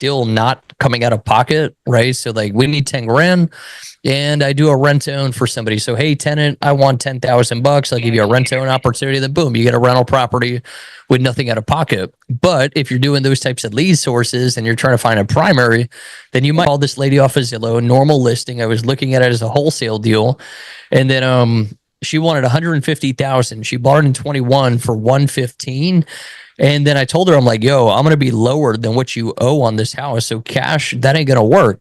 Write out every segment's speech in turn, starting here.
still not coming out of pocket, right? So like we need 10 grand and I do a rent own for somebody. So, hey, tenant, I want $10,000. I'll give you a rent own opportunity. Then boom, you get a rental property with nothing out of pocket. But if you're doing those types of lead sources and you're trying to find a primary, then you might call this lady off of Zillow, normal listing. I was looking at it as a wholesale deal. And then she wanted 150,000. She bought it in 21 for 115. And then I told her, I'm like, yo, I'm going to be lower than what you owe on this house. So cash, that ain't going to work.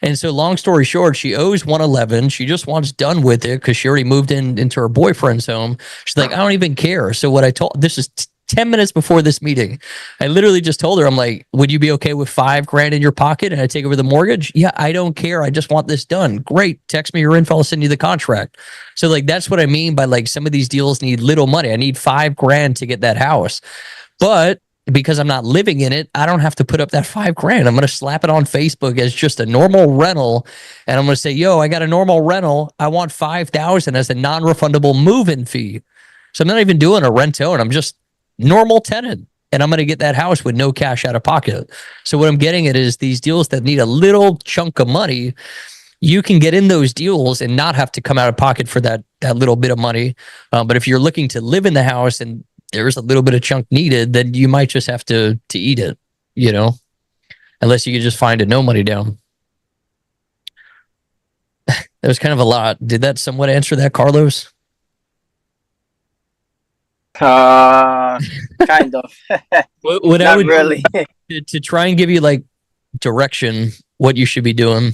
And so long story short, she owes 111. She just wants done with it because she already moved into her boyfriend's home. She's like, I don't even care. So what I told, this is 10 minutes before this meeting, I literally just told her, I'm like, would you be okay with $5,000 in your pocket and I take over the mortgage? Yeah, I don't care. I just want this done. Great. Text me your info. I'll send you the contract. So like, that's what I mean by like some of these deals need little money. I need $5,000 to get that house. But because I'm not living in it, I don't have to put up that $5,000. I'm going to slap it on Facebook as just a normal rental. And I'm going to say, yo, I got a normal rental. I want 5,000 as a non-refundable move-in fee. So I'm not even doing a rent-own. I'm just normal tenant. And I'm going to get that house with no cash out of pocket. So what I'm getting at is these deals that need a little chunk of money, you can get in those deals and not have to come out of pocket for that little bit of money. But if you're looking to live in the house and there's a little bit of chunk needed, then you might just have to eat it, you know, unless you could just find a no money down. That was kind of a lot. Did that somewhat answer that, Carlos? Kind of. What I Not would really. to try and give you like direction, what you should be doing.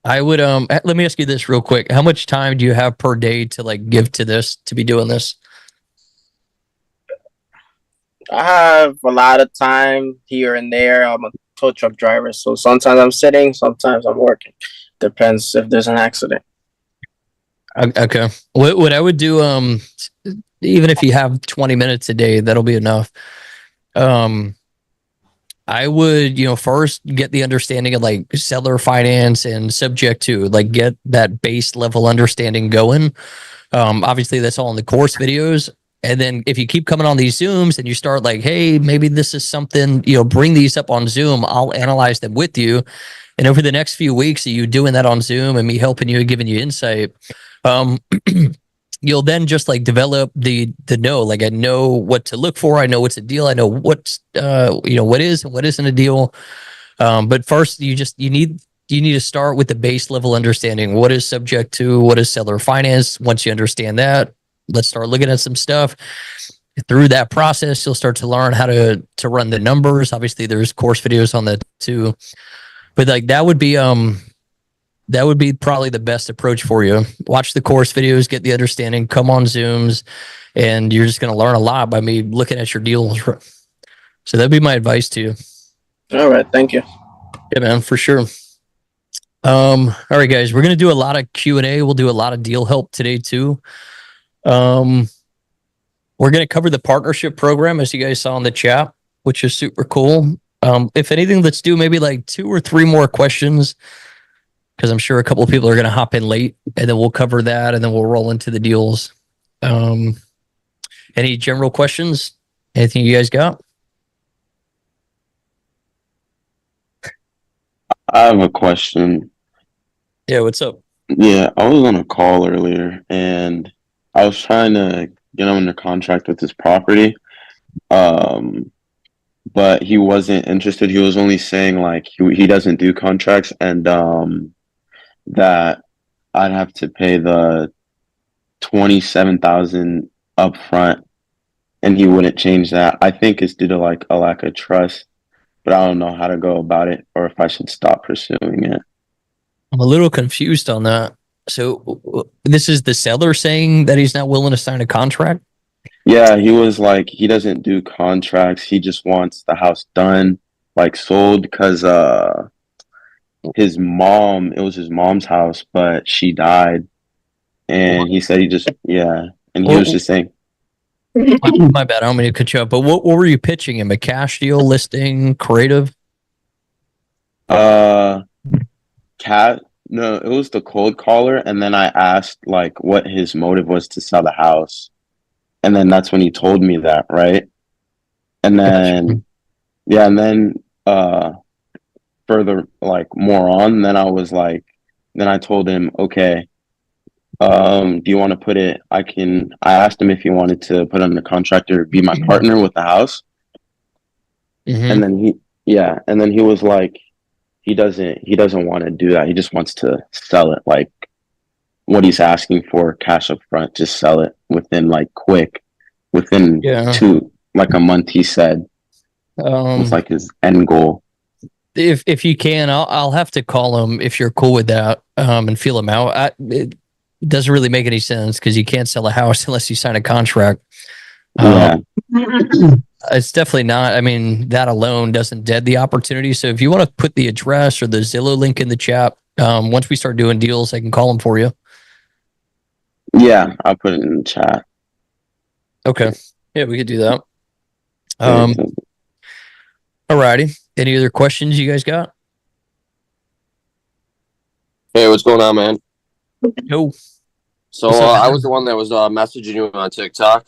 I would let me ask you this real quick. How much time do you have per day to like give to this, to be doing this? I have a lot of time here and there. I'm a tow truck driver, so sometimes I'm sitting, sometimes I'm working. Depends if there's an accident. Okay. What I would do, even if you have 20 minutes a day, that'll be enough. I would, first get the understanding of like seller finance and subject to, like, get that base level understanding going. Obviously that's all in the course videos. And then if you keep coming on these Zooms and you start like, hey, maybe this is something, bring these up on Zoom, I'll analyze them with you. And over the next few weeks of you doing that on Zoom and me helping you and giving you insight, you'll then just like develop the know, like I know what to look for. I know what's a deal. I know what's, what is and what isn't a deal. But first you need to start with the base level understanding. What is subject to, what is seller finance? Once you understand that, let's start looking at some stuff. Through that process, you'll start to learn how to run the numbers. Obviously there's course videos on that too, but like that would be probably the best approach for you. Watch the course videos, get the understanding, come on Zooms, and you're just going to learn a lot by me looking at your deals. So that'd be my advice to you. All right. Thank you. Yeah, man, for sure. All right, guys, we're going to do a lot of Q&A. We'll do a lot of deal help today too. We're going to cover the partnership program, as you guys saw in the chat, which is super cool. If anything, let's do maybe like 2 or 3 more questions, because I'm sure a couple of people are going to hop in late, and then we'll cover that, and then we'll roll into the deals. Any general questions? Anything you guys got? I have a question. Yeah, what's up? Yeah, I was on a call earlier, and I was trying to get him under contract with his property. But he wasn't interested. He was only saying like he doesn't do contracts, and that I'd have to pay the 27,000 up front, and he wouldn't change that. I think it's due to like a lack of trust, but I don't know how to go about it or if I should stop pursuing it. I'm a little confused on that. So this is the seller saying that he's not willing to sign a contract? Yeah, he was like, he doesn't do contracts. He just wants the house done, like sold, because his mom, it was his mom's house, but she died. And he said and he was just saying. My bad, I don't mean to cut you up, but what were you pitching him? A cash deal, listing, creative? No, it was the cold caller, and then I asked like what his motive was to sell the house. And then that's when he told me that, right? And then further, like more on, then I was like, then I told him, okay, do you want to put it? I asked him if he wanted to put on the contractor, be my partner with the house. Mhm. And then and then he was like, he doesn't want to do that. He just wants to sell it. Like what he's asking for, cash up front, just sell it within within Yeah. like a month, he said, was like his end goal. If you can, I'll have to call him if you're cool with that, and feel him out. It doesn't really make any sense because you can't sell a house unless you sign a contract. Yeah. It's definitely not. I mean, that alone doesn't dead the opportunity. So if you want to put the address or the Zillow link in the chat, once we start doing deals, I can call him for you. Yeah, I'll put it in the chat. Okay. Yeah, we could do that. Alrighty. Any other questions you guys got? Hey, what's going on, man? No. So What's up, I man? was the one that was messaging you on TikTok.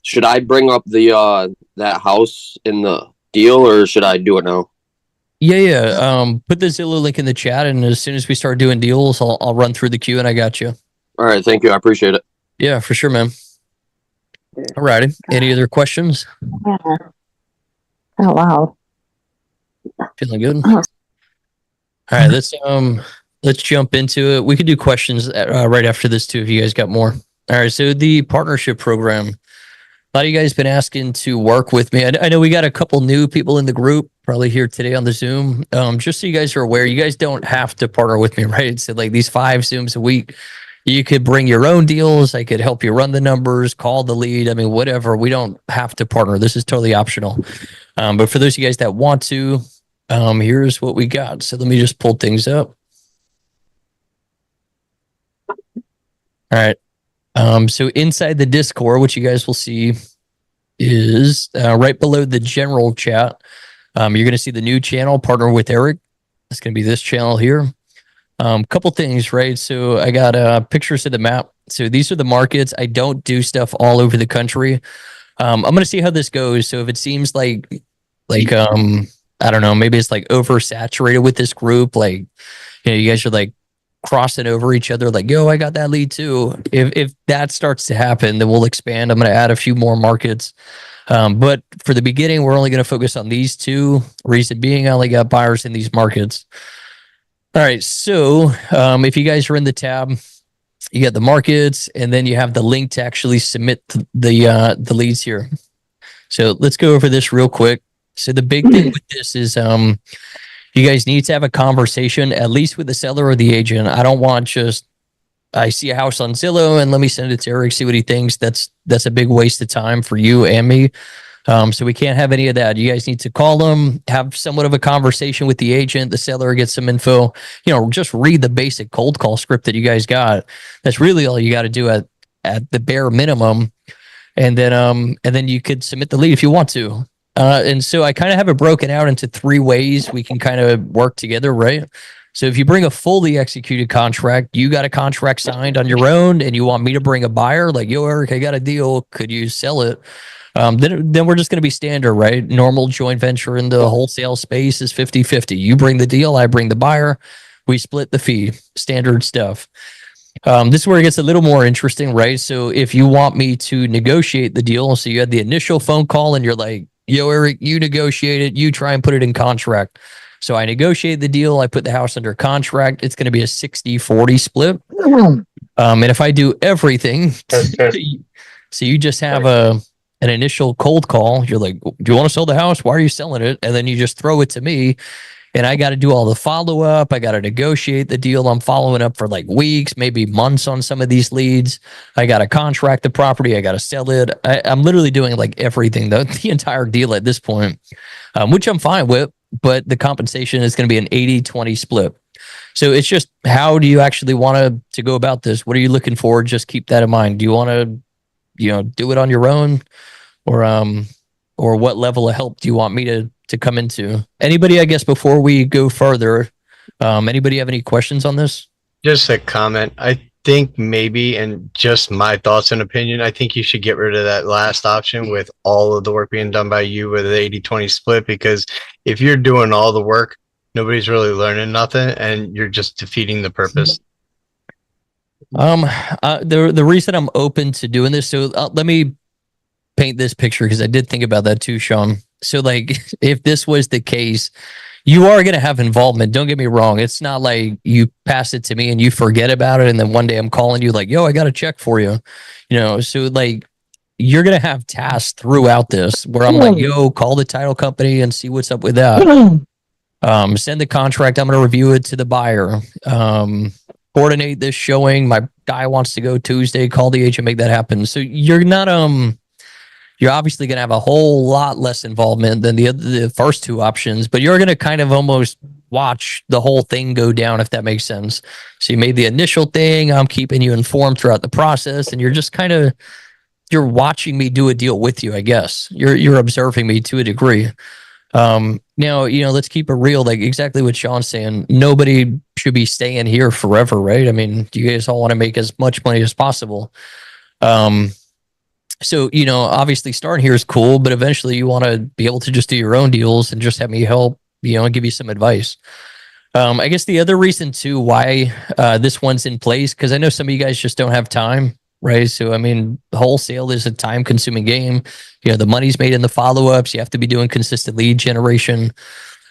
Should I bring up the that house in the deal, or should I do it now? Yeah. Put the Zillow link in the chat, and as soon as we start doing deals, I'll run through the queue, and I got you. All right, thank you. I appreciate it. Yeah, for sure, man. Alrighty. Any other questions? Yeah. Oh wow. Feeling good? Oh. All right, let's jump into it. We could do questions right after this too if you guys got more. All right, so the partnership program. A lot of you guys been asking to work with me. I know we got a couple new people in the group probably here today on the Zoom. Just so you guys are aware, you guys don't have to partner with me, right? So like these 5 Zooms a week, you could bring your own deals. I could help you run the numbers, call the lead. I mean, whatever. We don't have to partner. This is totally optional. But for those of you guys that want to, here's what we got. So let me just pull things up. All right. So inside the Discord, what you guys will see is right below the general chat. You're going to see the new channel, Partner with Eric. It's going to be this channel here. Couple things, right? So I got pictures of the map. So these are the markets. I don't do stuff all over the country. I'm going to see how this goes. So if it seems like I don't know, maybe it's like oversaturated with this group, like, you know, you guys are like crossing over each other, like, yo, I got that lead too. If that starts to happen, then we'll expand. I'm going to add a few more markets. But for the beginning, we're only going to focus on these 2. Reason being, I only got buyers in these markets. All right. So if you guys are in the tab, you got the markets, and then you have the link to actually submit the leads here. So let's go over this real quick. So the big thing with this is you guys need to have a conversation, at least with the seller or the agent. I don't want just, I see a house on Zillow and let me send it to Eric, see what he thinks. That's a big waste of time for you and me. So we can't have any of that. You guys need to call them, have somewhat of a conversation with the agent, the seller, get some info, you know, just read the basic cold call script that you guys got. That's really all you got to do at the bare minimum. And then you could submit the lead if you want to. And so I kind of have it broken out into 3 ways we can kind of work together, right? So if you bring a fully executed contract, you got a contract signed on your own and you want me to bring a buyer, like, yo, Eric, I got a deal. Could you sell it? Then we're just going to be standard, right? Normal joint venture in the wholesale space is 50-50. You bring the deal, I bring the buyer. We split the fee, standard stuff. This is where it gets a little more interesting, right? So if you want me to negotiate the deal, so you had the initial phone call and you're like, yo, Eric, you negotiate it, you try and put it in contract. So I negotiate the deal, I put the house under contract. It's going to be a 60-40 split. And if I do everything, so you just have an initial cold call, you're like, do you want to sell the house? Why are you selling it? And then you just throw it to me. And I got to do all the follow up. I got to negotiate the deal. I'm following up for like weeks, maybe months on some of these leads. I got to contract the property. I got to sell it. I'm literally doing like everything, the entire deal at this point, which I'm fine with. But the compensation is going to be an 80-20 split. So it's just, how do you actually want to go about this? What are you looking for? Just keep that in mind. Do you want to, you know, do it on your own, or what level of help do you want me to come into? Anybody, I guess, before we go further, anybody have any questions on this? Just a comment. I think maybe, and just my thoughts and opinion, I think you should get rid of that last option with all of the work being done by you with the 80-20 split, because if you're doing all the work, nobody's really learning nothing, and you're just defeating the purpose. The reason I'm open to doing this, so let me paint this picture because I did think about that too, Sean. So like, if this was the case, you are going to have involvement. Don't get me wrong. It's not like you pass it to me and you forget about it. And then one day I'm calling you like, yo, I got a check for you. You know, so like, you're going to have tasks throughout this where I'm like, yo, call the title company and see what's up with that. Send the contract. I'm going to review it to the buyer. Coordinate this showing. My guy wants to go Tuesday. Call the agent, make that happen. So you're not, you're obviously going to have a whole lot less involvement than the first two options, but you're going to kind of almost watch the whole thing go down, if that makes sense. So you made the initial thing. I'm keeping you informed throughout the process, and you're just kind of, you're watching me do a deal with you, I guess. You're observing me to a degree. Now, you know, let's keep it real. Like exactly what Sean's saying. Nobody should be staying here forever, right? I mean, you guys all want to make as much money as possible. So, you know, obviously starting here is cool, but eventually you want to be able to just do your own deals and just have me help, you know, and give you some advice. I guess the other reason too, why this one's in place, because I know some of you guys just don't have time, right? So, I mean, wholesale is a time consuming game. You know, the money's made in the follow-ups. You have to be doing consistent lead generation.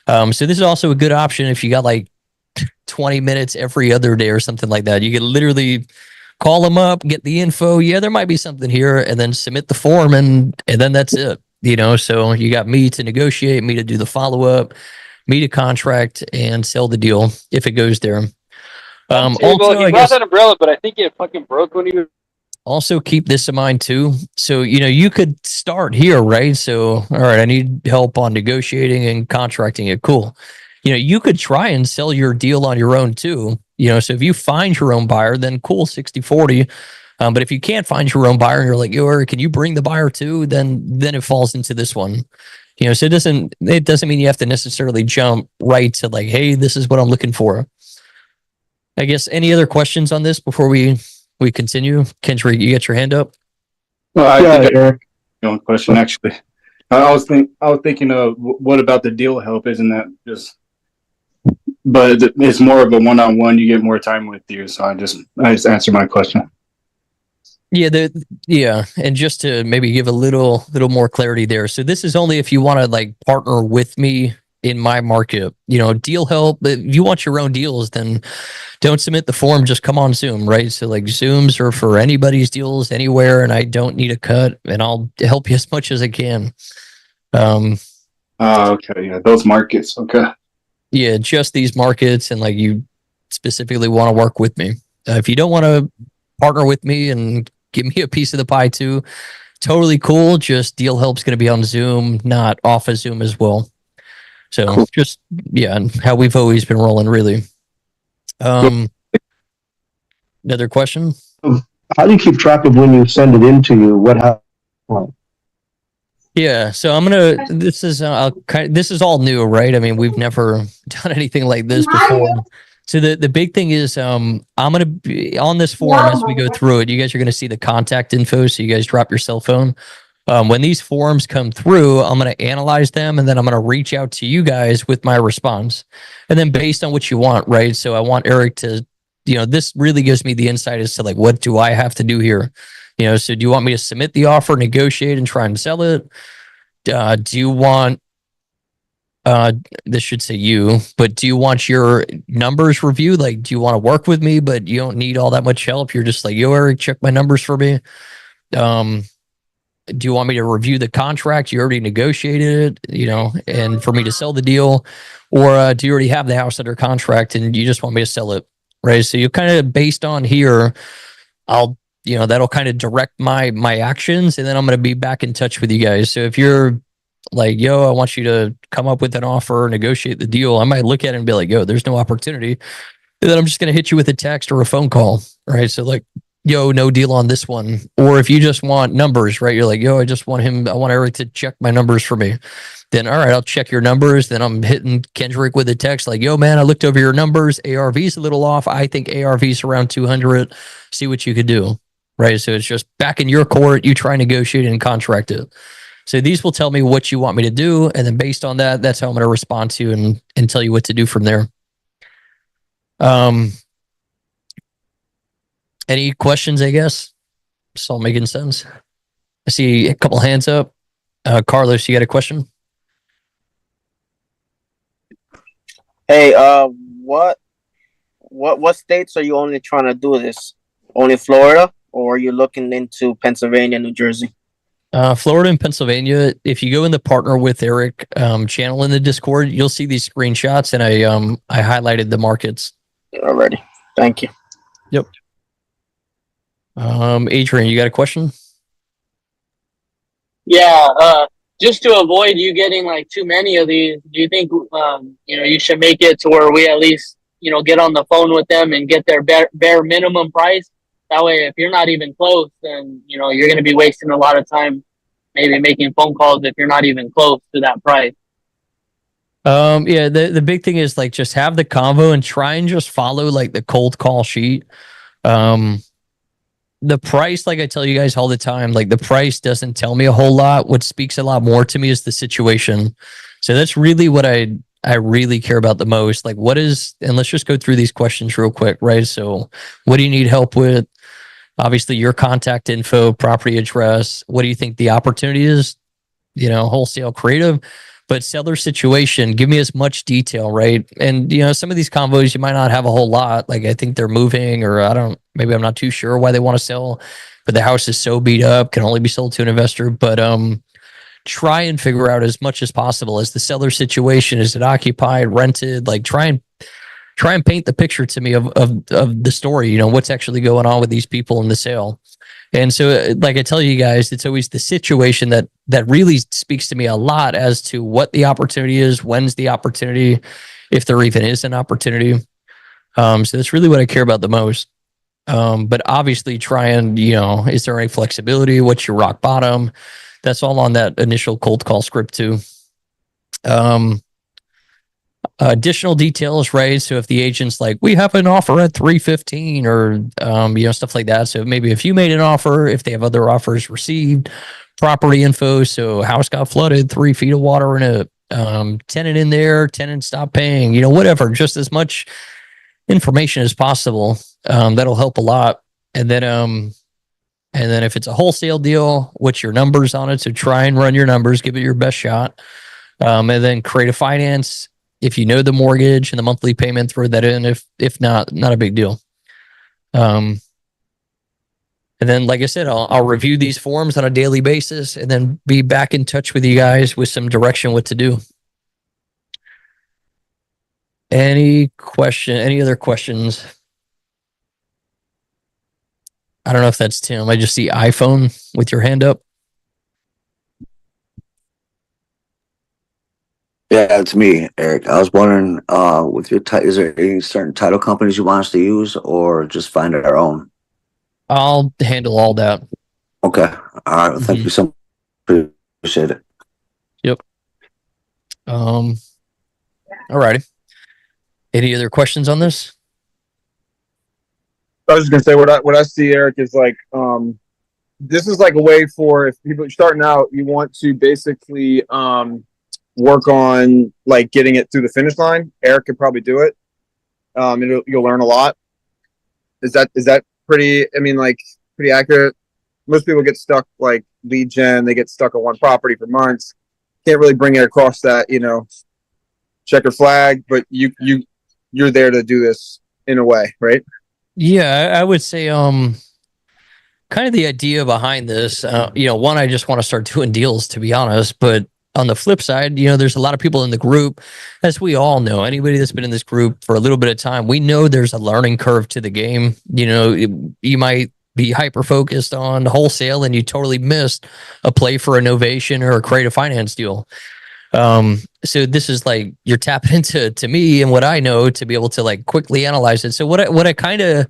So this is also a good option if you got like 20 minutes every other day or something like that. You can literally call them up, get the info. Yeah, there might be something here, and then submit the form, and then that's it. You know, so you got me to negotiate, me to do the follow-up, me to contract and sell the deal if it goes there. Also, he brought that umbrella, but I think it fucking broke when he was. Also keep this in mind too. So, you know, you could start here, right? So, all right, I need help on negotiating and contracting it. Cool. You know, you could try and sell your deal on your own too. You know, so if you find your own buyer, then cool, 60-40. But if you can't find your own buyer and you're like, yo, can you bring the buyer too? Then it falls into this one. You know, so it doesn't mean you have to necessarily jump right to like, hey, this is what I'm looking for. I guess any other questions on this before we continue? Kendrick, you got your hand up? Well, I think Eric, one question actually. I was thinking of what about the deal help? Isn't that just? But it's more of a one-on-one. You get more time with you, so I just answered my question. Yeah, and just to maybe give a little more clarity there. So this is only if you want to like partner with me in my market. You know, deal help. If you want your own deals, then don't submit the form. Just come on Zoom, right? So like Zooms are for anybody's deals anywhere, and I don't need a cut, and I'll help you as much as I can. Okay, yeah, those markets. Okay. Yeah, just these markets, and like you specifically want to work with me. If you don't want to partner with me and give me a piece of the pie too, totally cool. Just deal help's going to be on Zoom, not off of Zoom as well. So cool. Just, yeah, how we've always been rolling, really. Another question? How do you keep track of when you send it into you? What happened? Yeah, so this is all new, right? I mean, we've never done anything like this before. So the big thing is I'm going to be on this form as we go through it. You guys are going to see the contact info, so you guys drop your cell phone. When these forms come through, I'm going to analyze them, and then I'm going to reach out to you guys with my response. And then based on what you want, right? So I want Eric to, you know, this really gives me the insight as to like, what do I have to do here? You know, so do you want me to submit the offer, negotiate, and try and sell it? Do you want, this should say you, but do you want your numbers reviewed? Like, do you want to work with me, but you don't need all that much help? You're just like, yo, Eric, check my numbers for me. Do you want me to review the contract? You already negotiated it, you know, and for me to sell the deal? Or do you already have the house under contract and you just want me to sell it? Right. So you kind of based on here, that'll kind of direct my actions, and then I'm going to be back in touch with you guys. So if you're like, yo, I want you to come up with an offer, negotiate the deal, I might look at it and be like, yo, there's no opportunity. And then I'm just going to hit you with a text or a phone call. Right. So like, yo, no deal on this one. Or if you just want numbers, right? You're like, yo, I want Eric to check my numbers for me. Then, all right, I'll check your numbers. Then I'm hitting Kendrick with a text like, yo, man, I looked over your numbers. ARV's a little off. I think ARV's around 200. See what you could do. Right. So it's just back in your court. You try and negotiate and contract it. So these will tell me what you want me to do, and then based on that, that's how I'm going to respond to you and tell you what to do from there. Any questions? I guess it's all making sense. I see a couple hands up. Carlos, you got a question? Hey, what states are you only trying to do this? Only Florida, or are you looking into Pennsylvania, New Jersey? Florida and Pennsylvania. If you go in the partner with Eric channel in the Discord, you'll see these screenshots, and I highlighted the markets Already. Thank you. Yep. Adrian, you got a question? Yeah, just to avoid you getting like too many of these, do you think you should make it to where we at least get on the phone with them and get their bare minimum price? That way, if you're not even close, then you're going to be wasting a lot of time, maybe making phone calls if you're not even close to that price. Yeah, the big thing is like just have the convo and try and just follow like the cold call sheet. The price, like I tell you guys all the time, like the price doesn't tell me a whole lot. What speaks a lot more to me is the situation. So that's really what I really care about the most. Like what is, and let's just go through these questions real quick, right? So what do you need help with? Obviously your contact info, property address. What do you think the opportunity is? Wholesale, creative, but seller situation, give me as much detail, right? And some of these convos you might not have a whole lot. Like I think they're moving, or maybe I'm not too sure why they want to sell, but the house is so beat up, can only be sold to an investor. But try and figure out as much as possible as the seller situation. Is it occupied, rented? Like try and paint the picture to me of the story. What's actually going on with these people in the sale. And so, like I tell you guys, it's always the situation that really speaks to me a lot as to what the opportunity is, when's the opportunity, if there even is an opportunity. So that's really what I care about the most. But obviously try and, is there any flexibility? What's your rock bottom? That's all on that initial cold call script too. Additional details, right? So if the agent's like, we have an offer at 315 or, stuff like that. So maybe if you made an offer, if they have other offers received, property info. So house got flooded, 3 feet of water in it, tenant in there, tenant stopped paying, whatever, just as much information as possible. That'll help a lot. And then if it's a wholesale deal, what's your numbers on it? So try and run your numbers, give it your best shot. And then create a finance. If you know the mortgage and the monthly payment, throw that in. If not a big deal. And then, like I said, I'll review these forms on a daily basis and then be back in touch with you guys with some direction what to do. Any other questions? I don't know if that's Tim. I just see iPhone with your hand up. Yeah, it's me, Eric. I was wondering, with your is there any certain title companies you want us to use, or just find our own? I'll handle all that. Okay. All right. Well, thank you so much. Appreciate it. Yep. All righty. Any other questions on this? I was just gonna say what I see, Eric, is like this is like a way for if people are starting out, you want to basically work on like getting it through the finish line. Eric could probably do it. You'll learn a lot. Is that pretty? I mean, like pretty accurate. Most people get stuck like lead gen. They get stuck on one property for months. Can't really bring it across that checker flag. But you're there to do this in a way, right? Yeah, I would say kind of the idea behind this. One, I just want to start doing deals, to be honest, but on the flip side, there's a lot of people in the group, as we all know, anybody that's been in this group for a little bit of time, we know there's a learning curve to the game. You might be hyper focused on wholesale and you totally missed a play for a novation or a creative finance deal. So this is like you're tapping into me and what I know to be able to like quickly analyze it. So what I kind of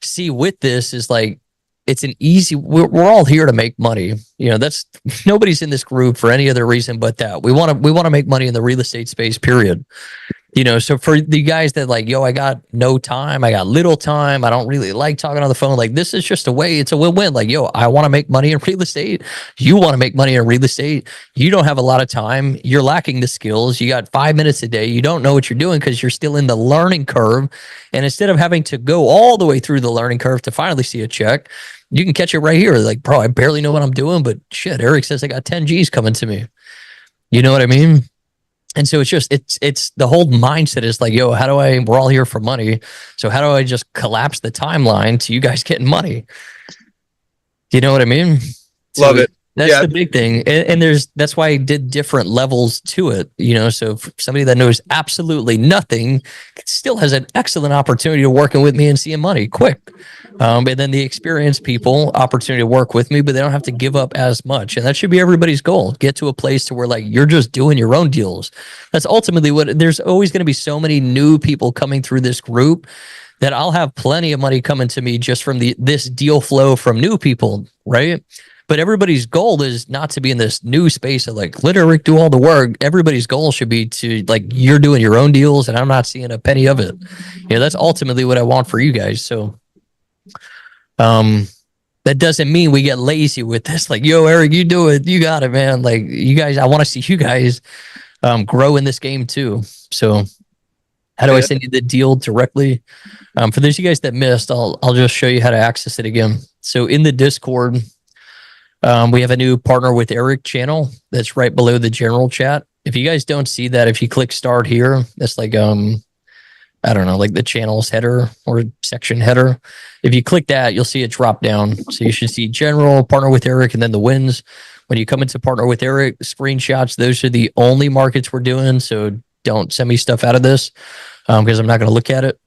see with this is like it's an easy. We're all here to make money. That's nobody's in this group for any other reason but that we want to make money in the real estate space. Period. You know, so for the guys that like, yo, I got no time, I got little time, I don't really like talking on the phone. Like, this is just a way, it's a win-win. Like, yo, I want to make money in real estate. You want to make money in real estate. You don't have a lot of time. You're lacking the skills. You got 5 minutes a day. You don't know what you're doing because you're still in the learning curve. And instead of having to go all the way through the learning curve to finally see a check, you can catch it right here. Like, bro, I barely know what I'm doing, but shit, Eric says I got 10 G's coming to me. You know what I mean? And so it's the whole mindset is like, yo, we're all here for money. So how do I just collapse the timeline to you guys getting money? You know what I mean? Love it. That's the big thing. And that's why I did different levels to it, you know, so for somebody that knows absolutely nothing still has an excellent opportunity to working with me and seeing money quick. And then the experienced people opportunity to work with me, but they don't have to give up as much. And that should be everybody's goal. Get to a place to where like, you're just doing your own deals. That's ultimately there's always going to be so many new people coming through this group that I'll have plenty of money coming to me just from this deal flow from new people. Right. But everybody's goal is not to be in this new space of like, let Eric do all the work. Everybody's goal should be to like, you're doing your own deals and I'm not seeing a penny of it. Yeah, that's ultimately what I want for you guys. So that doesn't mean we get lazy with this. Like, yo, Eric, you do it. You got it, man. Like, you guys, I want to see you guys grow in this game too. So how do I send you the deal directly? For those of you guys that missed, I'll just show you how to access it again. So in the Discord, we have a new partner with Eric channel that's right below the general chat. If you guys don't see that, if you click start here, that's like, I don't know, like the channel's header or section header. If you click that, you'll see it drop down. So you should see general, partner with Eric, and then the wins. When you come into partner with Eric, screenshots, those are the only markets we're doing. So don't send me stuff out of this because I'm not going to look at it.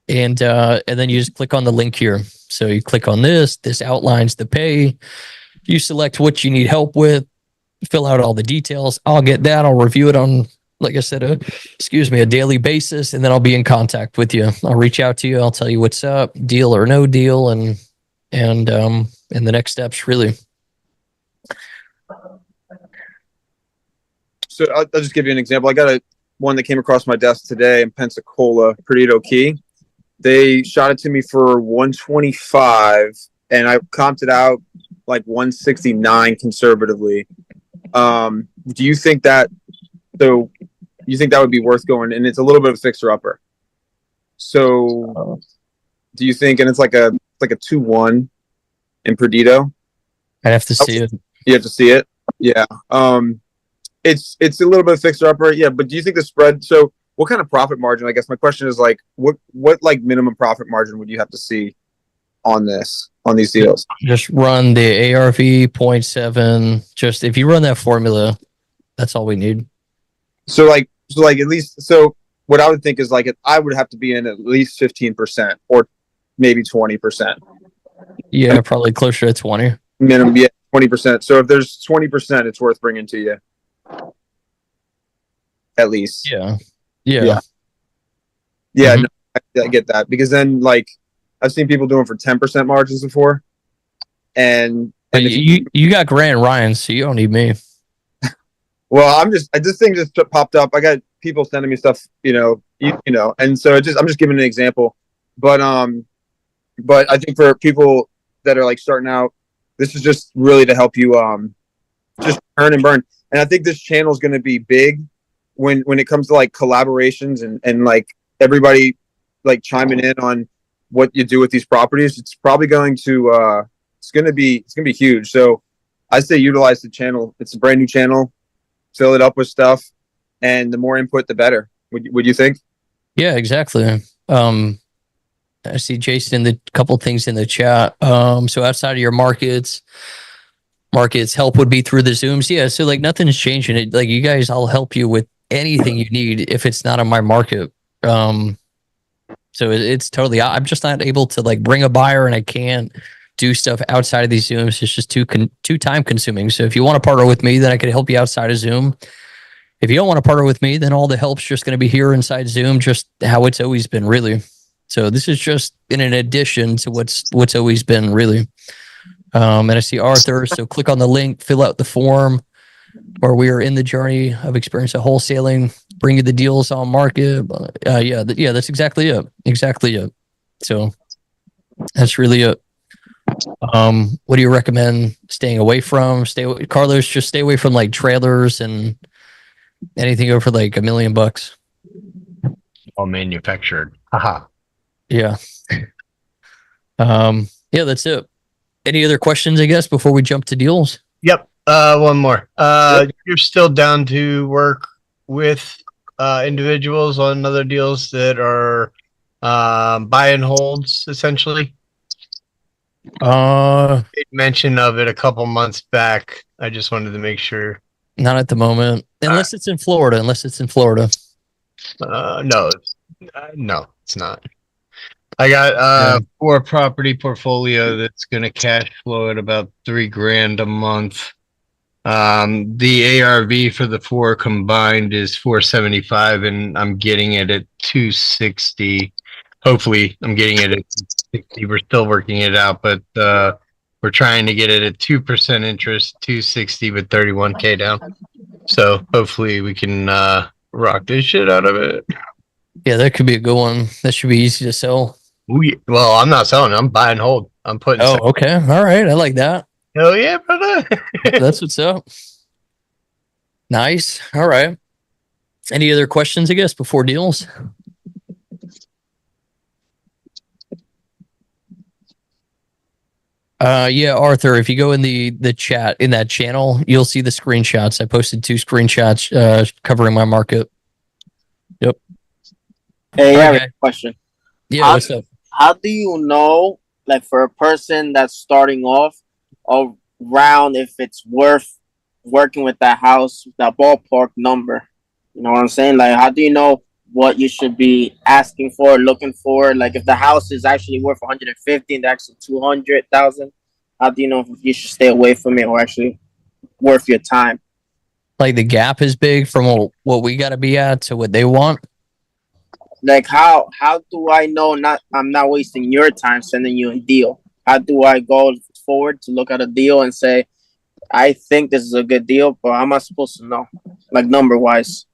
And then you just click on the link here. So you click on this outlines the pay. You select what you need help with, fill out all the details. I'll get that. I'll review it on, like I said, a daily basis, and then I'll be in contact with you. I'll reach out to you. I'll tell you what's up, deal or no deal, and the next steps really. So I'll just give you an example. I got one that came across my desk today in Pensacola, Perdido Key. They shot it to me for 125, and I comped it out like 169 conservatively. Do you think that? So you think that would be worth going? And it's a little bit of a fixer upper. So do you think? And it's like a 2-1 in Perdido. I have to see it. You have to see it. Yeah. It's a little bit of fixer upper. Yeah. But do you think the spread? So what kind of profit margin? I guess my question is like, what like minimum profit margin would you have to see on these deals? Just run the ARV 0.7. Just if you run that formula, that's all we need. So like at least, so what I would think is like, I would have to be in at least 15% or maybe 20%. Yeah, probably closer to 20. Minimum, yeah, 20%. So if there's 20%, it's worth bringing to you. At least. Yeah. Mm-hmm. No, I get that, because then like I've seen people doing for 10% margins before, and you got Grant Ryan, so you don't need me. Well, this thing just popped up. I got people sending me stuff, you know, and so I'm just giving an example, but I think for people that are like starting out, this is just really to help you just earn and burn. And I think this channel is going to be big when it comes to like collaborations and like everybody like chiming in on what you do with these properties. It's probably going to it's going to be huge. So I say utilize the channel. It's a brand new channel. Fill it up with stuff, and the more input, the better. Would you think? Yeah, exactly. I see Jason, the couple things in the chat. So outside of your markets help would be through the Zooms. Yeah, so like nothing's changing. It like you guys, I'll help you with anything you need if it's not on my market. So it's totally. I'm just not able to like bring a buyer, and I can't do stuff outside of these Zooms. It's just too time consuming. So if you want to partner with me, then I could help you outside of Zoom. If you don't want to partner with me, then all the help's just going to be here inside Zoom, just how it's always been, really. So this is just in an addition to what's always been, really. And I see Arthur. So click on the link, fill out the form, where we are in the journey of experience of wholesaling. bring you the deals on market. Yeah, that's exactly it. Exactly it. So that's really it. What do you recommend staying away from? Carlos, just stay away from like trailers and anything over like $1 million. All manufactured. Haha. Yeah. Yeah, that's it. Any other questions, I guess, before we jump to deals? Yep. One more. You're still down to work with individuals on other deals that are buy and holds, essentially. Made mention of it a couple months back. I just wanted to make sure. Not at the moment, unless it's in Florida. No, it's not. I got four property portfolio that's gonna cash flow at about $3,000 a month. The ARV for the four combined is 475, and I'm getting it at 260. Hopefully, I'm getting it at 260. We're still working it out, but we're trying to get it at 2% interest, 260 with 31K down. So hopefully, we can rock this shit out of it. Yeah, that could be a good one. That should be easy to sell. Well, I'm not selling. I'm buy and hold. I'm putting. Oh, okay. All right. I like that. Hell yeah, brother. That's what's up. Nice. All right. Any other questions, I guess, before deals? Yeah, Arthur, if you go in the chat in that channel, you'll see the screenshots. I posted 2 screenshots covering my market. Yep. Hey, I have Okay. a question. Yeah, what's up? How do you know, like, for a person that's starting off around if it's worth working with that house, that ballpark number? You know what I'm saying? Like, how do you know what you should be asking for, looking for? Like, if the house is actually worth 150 and the actually 200,000, how do you know if you should stay away from it or actually worth your time? Like the gap is big from what we got to be at to what they want. Like, how do I know I'm not wasting your time sending you a deal? How do I go forward to look at a deal and say, I think this is a good deal, but how am I supposed to know, like, number wise?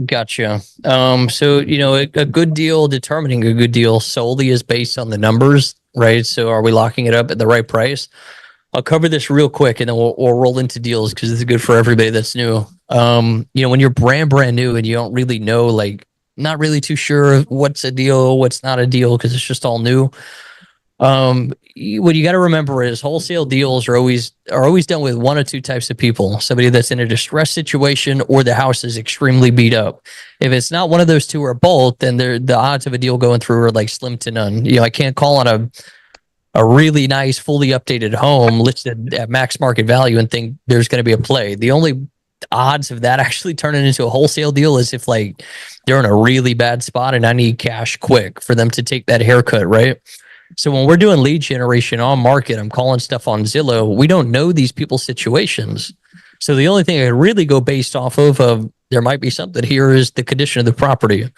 Gotcha. So, you know, a good deal, determining a good deal solely is based on the numbers, right? So are we locking it up at the right price? I'll cover this real quick and then we'll roll into deals because it's good for everybody that's new. You know, when you're brand new and you don't really know, like, not really too sure what's a deal, what's not a deal, because it's just all new. What you got to remember is wholesale deals are always done with one of two types of people: somebody that's in a distressed situation or the house is extremely beat up. If it's not one of those two or both, then the odds of a deal going through are like slim to none. You know, I can't call on a really nice, fully updated home listed at max market value and think there's going to be a play. The only odds of that actually turning into a wholesale deal is if, like, they're in a really bad spot and I need cash quick for them to take that haircut, right? So when we're doing lead generation on market, I'm calling stuff on Zillow. We don't know these people's situations. So the only thing I really go based off of there might be something here is the condition of the property.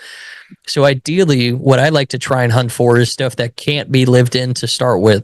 So ideally, what I like to try and hunt for is stuff that can't be lived in to start with.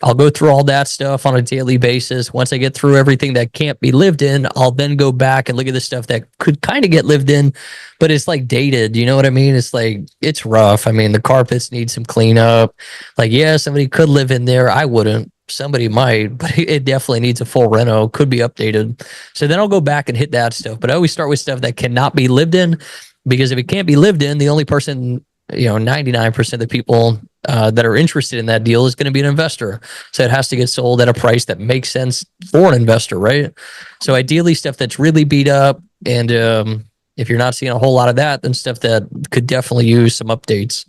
I'll go through all that stuff on a daily basis. Once I get through everything that can't be lived in, I'll then go back and look at the stuff that could kind of get lived in, but it's like dated. You know what I mean? It's like, it's rough. I mean, the carpets need some cleanup. Like, yeah, somebody could live in there. I wouldn't. Somebody might, but it definitely needs a full reno, could be updated. So then I'll go back and hit that stuff. But I always start with stuff that cannot be lived in, because if it can't be lived in, the only person, you know, 99% of the people that are interested in that deal is going to be an investor. So it has to get sold at a price that makes sense for an investor, right? So ideally stuff that's really beat up. And if you're not seeing a whole lot of that, then stuff that could definitely use some updates.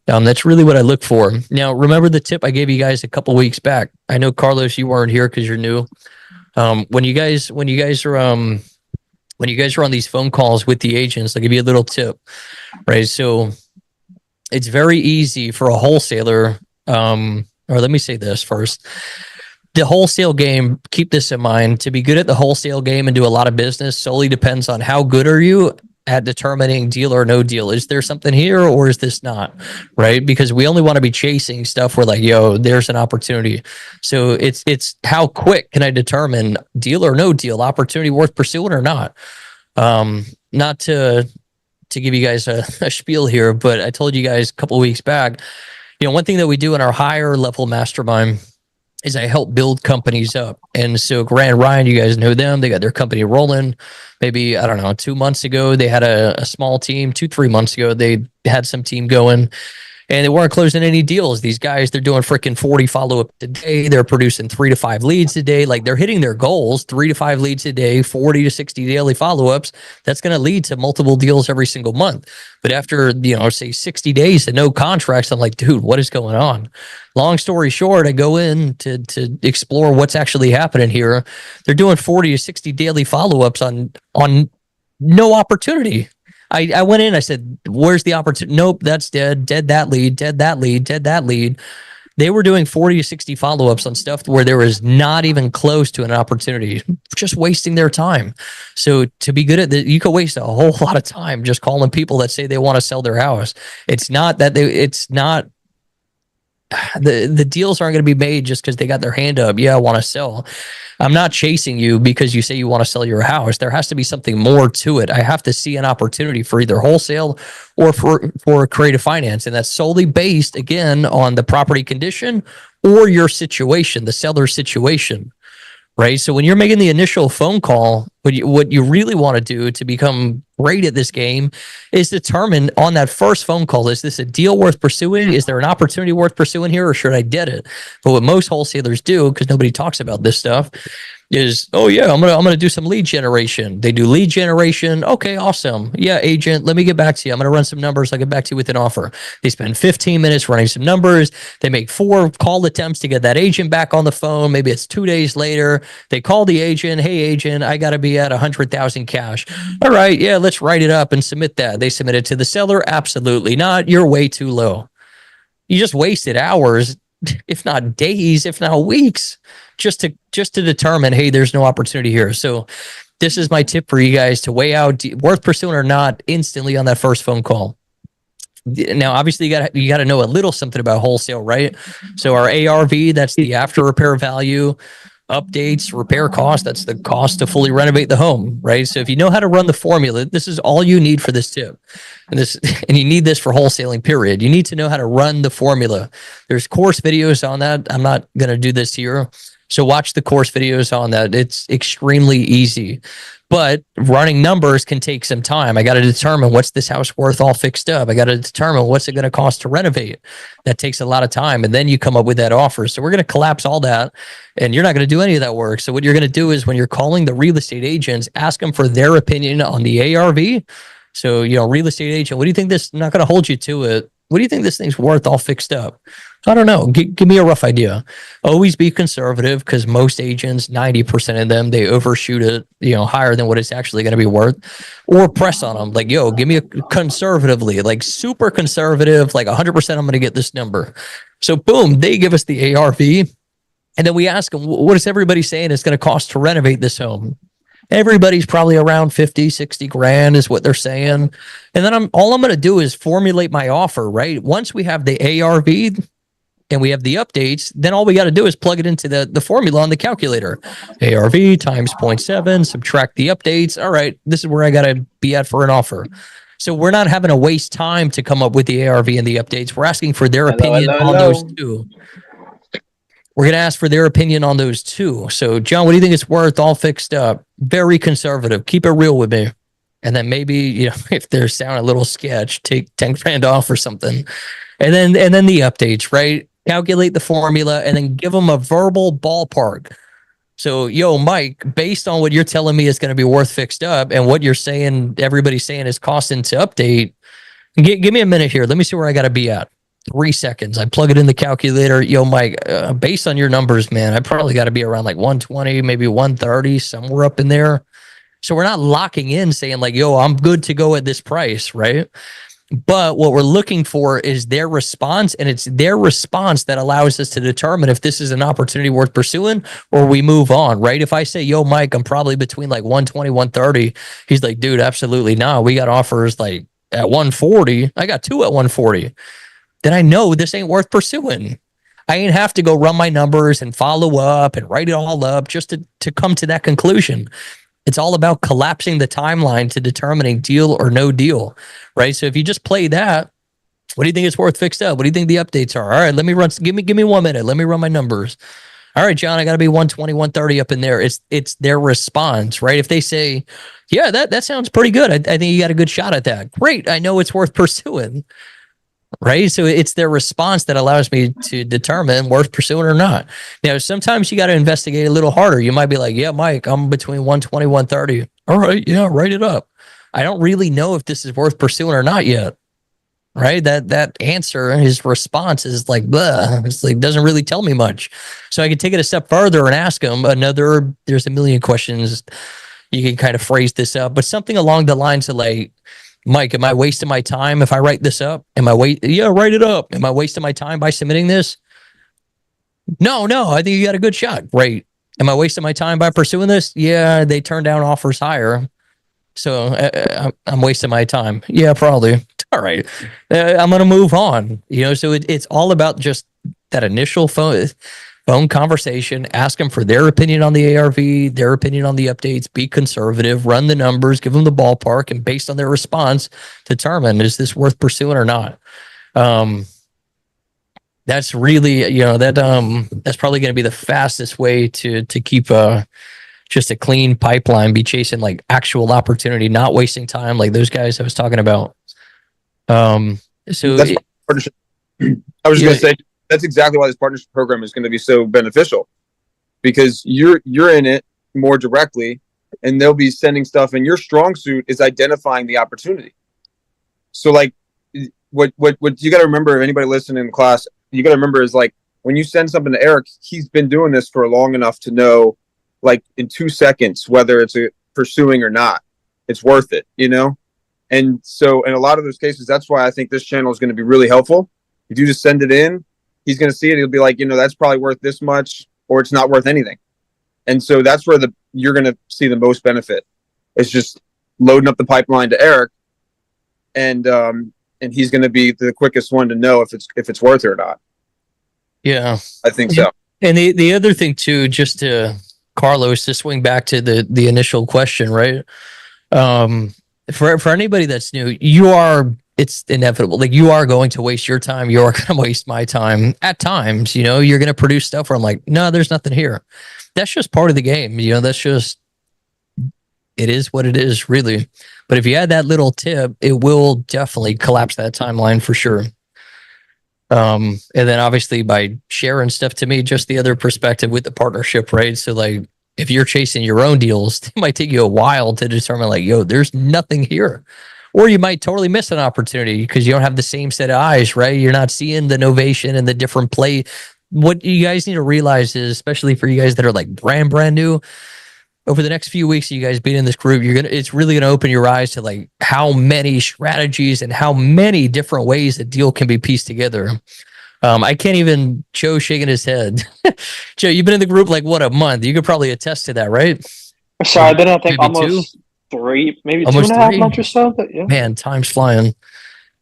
That's really what I look for. Now, remember the tip I gave you guys a couple weeks back. I know, Carlos, you weren't here because you're new. When you guys are on these phone calls with the agents, I'll give you a little tip, right? So it's very easy for a wholesaler, or let me say this first. The wholesale game, keep this in mind, to be good at the wholesale game and do a lot of business solely depends on how good are you at determining deal or no deal. Is there something here or is this not, right? Because we only want to be chasing stuff where, like, yo, there's an opportunity. So it's how quick can I determine deal or no deal, opportunity worth pursuing or not? Not to give you guys a spiel here, but I told you guys a couple of weeks back, one thing that we do in our higher level mastermind is I help build companies up. And so Grant Ryan, you guys know them. They got their company rolling. Maybe, I don't know, 2 months ago, they had a small team. 3 months ago, they had some team going. And they weren't closing any deals. These guys, they're doing freaking 40 follow-up a day. They're producing 3 to 5 leads a day. Like, they're hitting their goals, 3 to 5 leads a day, 40 to 60 daily follow-ups. That's going to lead to multiple deals every single month. But after, say 60 days and no contracts, I'm like, dude, what is going on? Long story short, I go in to explore what's actually happening here. They're doing 40 to 60 daily follow-ups on no opportunity. I went in, I said, where's the opportunity? Nope, that's dead. Dead that lead, dead that lead, dead that lead. They were doing 40 to 60 follow-ups on stuff where there was not even close to an opportunity, just wasting their time. So to be good at that, you could waste a whole lot of time just calling people that say they want to sell their house. It's not that the deals aren't going to be made just because they got their hand up. Yeah, I want to sell. I'm not chasing you because you say you want to sell your house. There has to be something more to it. I have to see an opportunity for either wholesale or for creative finance. And that's solely based, again, on the property condition or your situation, the seller's situation. Right. So when you're making the initial phone call, what you really want to do to become great at this game is determine on that first phone call, is this a deal worth pursuing? Is there an opportunity worth pursuing here, or should I dead it? But what most wholesalers do, because nobody talks about this stuff, is, oh yeah, I'm gonna do some lead generation. They do lead generation. Okay, awesome. Yeah, agent, let me get back to you. I'm gonna run some numbers. I'll get back to you with an offer. They spend 15 minutes running some numbers. They make 4 call attempts to get that agent back on the phone. Maybe it's 2 days later. They call the agent. Hey, agent, I gotta be at 100,000 cash. All right, yeah, let's write it up and submit that. They submit it to the seller. Absolutely not. You're way too low. You just wasted hours, if not days, if not weeks, just to determine, hey, there's no opportunity here. So this is my tip for you guys to weigh out worth pursuing or not instantly on that first phone call. Now, obviously, you got to know a little something about wholesale, right? So our ARV, that's the after repair value. Updates, repair cost, that's the cost to fully renovate the home, right? So if you know how to run the formula, this is all you need for this tip. And you need this for wholesaling, period. You need to know how to run the formula. There's course videos on that. I'm not going to do this here. So watch the course videos on that. It's extremely easy. But running numbers can take some time. I got to determine, what's this house worth all fixed up. I got to determine, what's it going to cost to renovate. That takes a lot of time. And then you come up with that offer. So we're going to collapse all that. And you're not going to do any of that work. So what you're going to do is, when you're calling the real estate agents, ask them for their opinion on the ARV. So, real estate agent, what do you think this, I'm not going to hold you to it. What do you think this thing's worth all fixed up? I don't know. Give me a rough idea. Always be conservative, because most agents, 90% of them, they overshoot it, higher than what it's actually going to be worth. Or press on them. Like, yo, give me a conservatively, like super conservative, like 100% I'm going to get this number. So boom, they give us the ARV. And then we ask them, what is everybody saying it's going to cost to renovate this home? Everybody's probably around 50, 60 grand is what they're saying. And then all I'm going to do is formulate my offer, right? Once we have the ARV and we have the updates, then all we got to do is plug it into the formula on the calculator. ARV times 0.7, subtract the updates. All right, this is where I got to be at for an offer. So we're not having to waste time to come up with the ARV and the updates. We're asking for their opinion on those two. We're going to ask for their opinion on those two. So, John, what do you think it's worth all fixed up? Very conservative. Keep it real with me. And then maybe, if they're sounding a little sketch, take 10 grand off or something. And then the updates, right? Calculate the formula and then give them a verbal ballpark. So, yo, Mike, based on what you're telling me is going to be worth fixed up and what you're saying, everybody's saying is costing to update, give me a minute here. Let me see where I got to be at. 3 seconds. I plug it in the calculator. Yo, Mike, based on your numbers, man, I probably got to be around like 120, maybe 130, somewhere up in there. So we're not locking in saying like, yo, I'm good to go at this price, right? But what we're looking for is their response, and it's their response that allows us to determine if this is an opportunity worth pursuing or we move on, right? If I say, yo, Mike, I'm probably between like 120, 130, he's like, dude, absolutely not. We got offers like at 140. I got 2 at 140. Then I know this ain't worth pursuing. I ain't have to go run my numbers and follow up and write it all up just to come to that conclusion. It's all about collapsing the timeline to determining deal or no deal, right? So if you just play that, what do you think it's worth fixed up? What do you think the updates are? All right, let me run. Give me 1 minute. Let me run my numbers. All right, John, I got to be 120, 130 up in there. It's their response, right? If they say, yeah, that sounds pretty good. I think you got a good shot at that. Great. I know it's worth pursuing, right? So it's their response that allows me to determine worth pursuing or not. Now, sometimes you got to investigate a little harder. You might be like, yeah, Mike, I'm between 120, 130. All right, yeah, write it up. I don't really know if this is worth pursuing or not yet. Right, that answer, his response is like, blah. It's like doesn't really tell me much. So I can take it a step further and ask him another. There's a million questions you can kind of phrase this up, but something along the lines of like, Mike, am I wasting my time if I write this up? Yeah, write it up. Am I wasting my time by submitting this? No, I think you got a good shot. Right. Am I wasting my time by pursuing this? Yeah, they turned down offers higher. So I'm wasting my time. Yeah, probably. All right. I'm going to move on. So it's all about just that initial phone conversation. Ask them for their opinion on the ARV, their opinion on the updates, be conservative, run the numbers, give them the ballpark, and based on their response, determine, is this worth pursuing or not? That's really, that's probably going to be the fastest way to keep just a clean pipeline, be chasing like actual opportunity, not wasting time like those guys I was talking about. So that's partnership. I was going to say that's exactly why this partnership program is going to be so beneficial, because you're in it more directly, and they'll be sending stuff, and your strong suit is identifying the opportunity. So like what you got to remember, if anybody listening in class, you got to remember is like when you send something to Eric, he's been doing this for long enough to know, like in 2 seconds, whether it's pursuing or not, it's worth it, And so in a lot of those cases, that's why I think this channel is going to be really helpful. If you just send it in, he's going to see it. He'll be like, that's probably worth this much, or it's not worth anything. And so that's where you're going to see the most benefit. It's just loading up the pipeline to Eric, and he's going to be the quickest one to know if it's worth it or not. Yeah, I think so. And the other thing too, just to Carlos, to swing back to the initial question, right? For anybody that's new, it's inevitable. Like you are going to waste your time. You are going to waste my time at times. You're going to produce stuff where I'm like, no, there's nothing here. That's just part of the game. That's just, it is what it is, really. But if you add that little tip, it will definitely collapse that timeline for sure. And then obviously by sharing stuff to me, just the other perspective with the partnership, right? So like, if you're chasing your own deals, it might take you a while to determine like, there's nothing here. Or you might totally miss an opportunity because you don't have the same set of eyes, right? You're not seeing the innovation and the different play. What you guys need to realize is, especially for you guys that are like brand new, over the next few weeks, you guys being in this group, it's really going to open your eyes to like how many strategies and how many different ways a deal can be pieced together. I can't even, Joe shaking his head. Joe, you've been in the group like what, a month? You could probably attest to that, right? Sorry, I've been I think Maybe almost 3, maybe Almost 2.5 3? months or so. But yeah, Man, time's flying.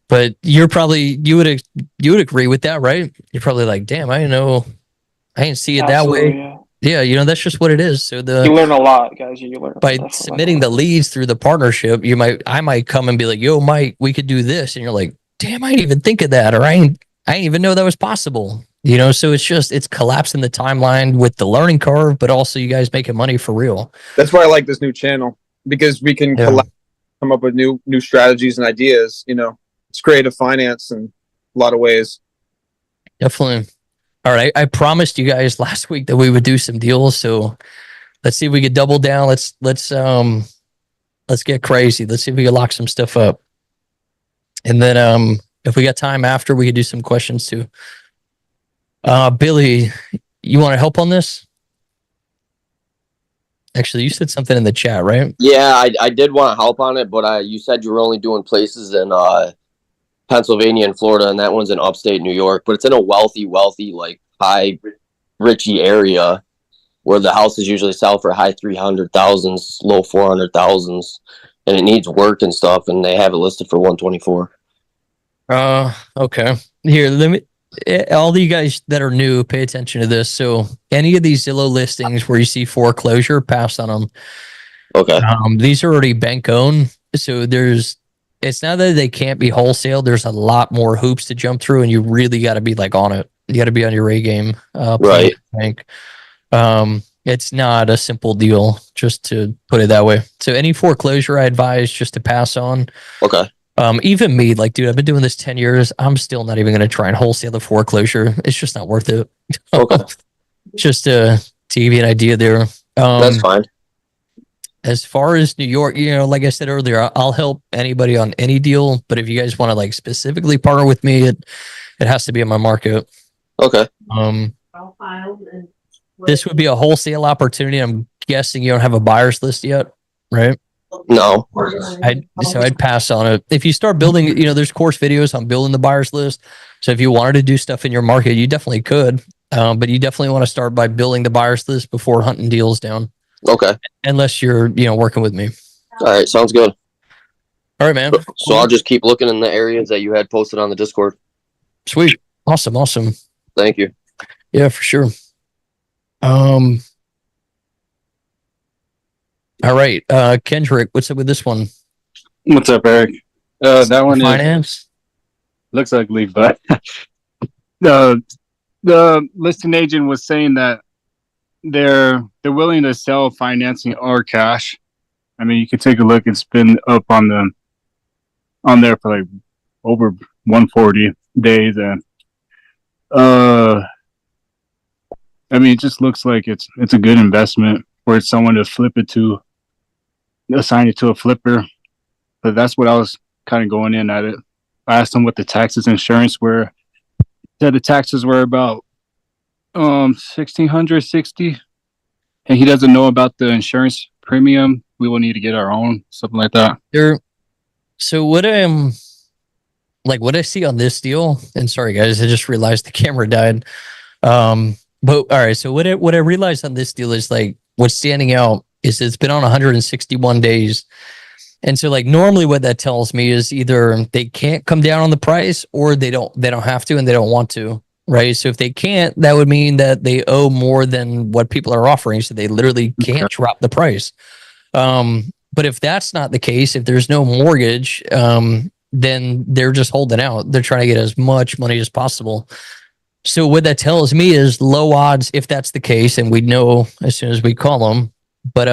But you would agree with that, right? You're probably like, damn, I didn't see it that way. Yeah. Yeah, that's just what it is. So You learn a lot, guys. You learn by submitting the leads through the partnership, I might come and be like, yo, Mike, we could do this. And you're like, damn, I didn't even think of that. Or I didn't even know that was possible. So it's collapsing the timeline with the learning curve, but also you guys making money for real. That's why I like this new channel, because we can come up with new strategies and ideas. It's creative finance in a lot of ways. Definitely. All right. I promised you guys last week that we would do some deals. So let's see if we could double down. Let's get crazy. Let's see if we can lock some stuff up. And then if we got time after, we could do some questions too. Billy, you want to help on this? Actually, you said something in the chat, right? Yeah, I did want to help on it, but you said you were only doing places in Pennsylvania and Florida, and that one's in upstate New York, but it's in a wealthy, like high, richy area where the houses usually sell for high 300,000s, low 400,000s, and it needs work and stuff, and they have it listed for 124. Okay. Here, let me. All you guys that are new, pay attention to this. So, any of these Zillow listings where you see foreclosure, pass on them. Okay. These are already bank owned, so it's not that they can't be wholesale. There's a lot more hoops to jump through, and you really got to be like on it. You got to be on your A game. Right. Bank. It's not a simple deal, just to put it that way. So any foreclosure, I advise just to pass on. Okay. Even me, like, dude, I've been doing this 10 years. I'm still not even going to try and wholesale the foreclosure. It's just not worth it. Okay. Just to give you an idea there. That's fine. As far as New York, like I said earlier, I'll help anybody on any deal. But if you guys want to like specifically partner with me, it has to be in my market. Okay. This would be a wholesale opportunity. I'm guessing you don't have a buyer's list yet, right? No. I'd pass on it. If you start building, there's course videos on building the buyer's list. So if you wanted to do stuff in your market, you definitely could. But you definitely want to start by building the buyer's list before hunting deals down. Okay. Unless you're, working with me. All right. Sounds good. All right, man. So I'll just keep looking in the areas that you had posted on the Discord. Sweet. Awesome. Thank you. Yeah, for sure. All right. Kendrick, what's up with this one? What's up, Eric? That one finance looks ugly, but the listing agent was saying that they're willing to sell financing or cash. I mean, you could take a look and spin up on there for like over 140 days, and I mean, it just looks like it's a good investment for someone to assign it to a flipper. But that's what I was kind of going in at it. I asked him what the taxes, insurance were. Said the taxes were about $1,660, and he doesn't know about the insurance premium. We will need to get our own, something like that. So what what I see on this deal, and sorry guys, I just realized the camera died. But all right, so what I realized on this deal is like what's standing out is it's been on 161 days. And so like normally what that tells me is either they can't come down on the price or they don't have to and they don't want to, right? So if they can't, that would mean that they owe more than what people are offering. So they literally can't drop the price. But if that's not the case, if there's no mortgage, then they're just holding out. They're trying to get as much money as possible. So what that tells me is low odds if that's the case, and we know as soon as we call them. But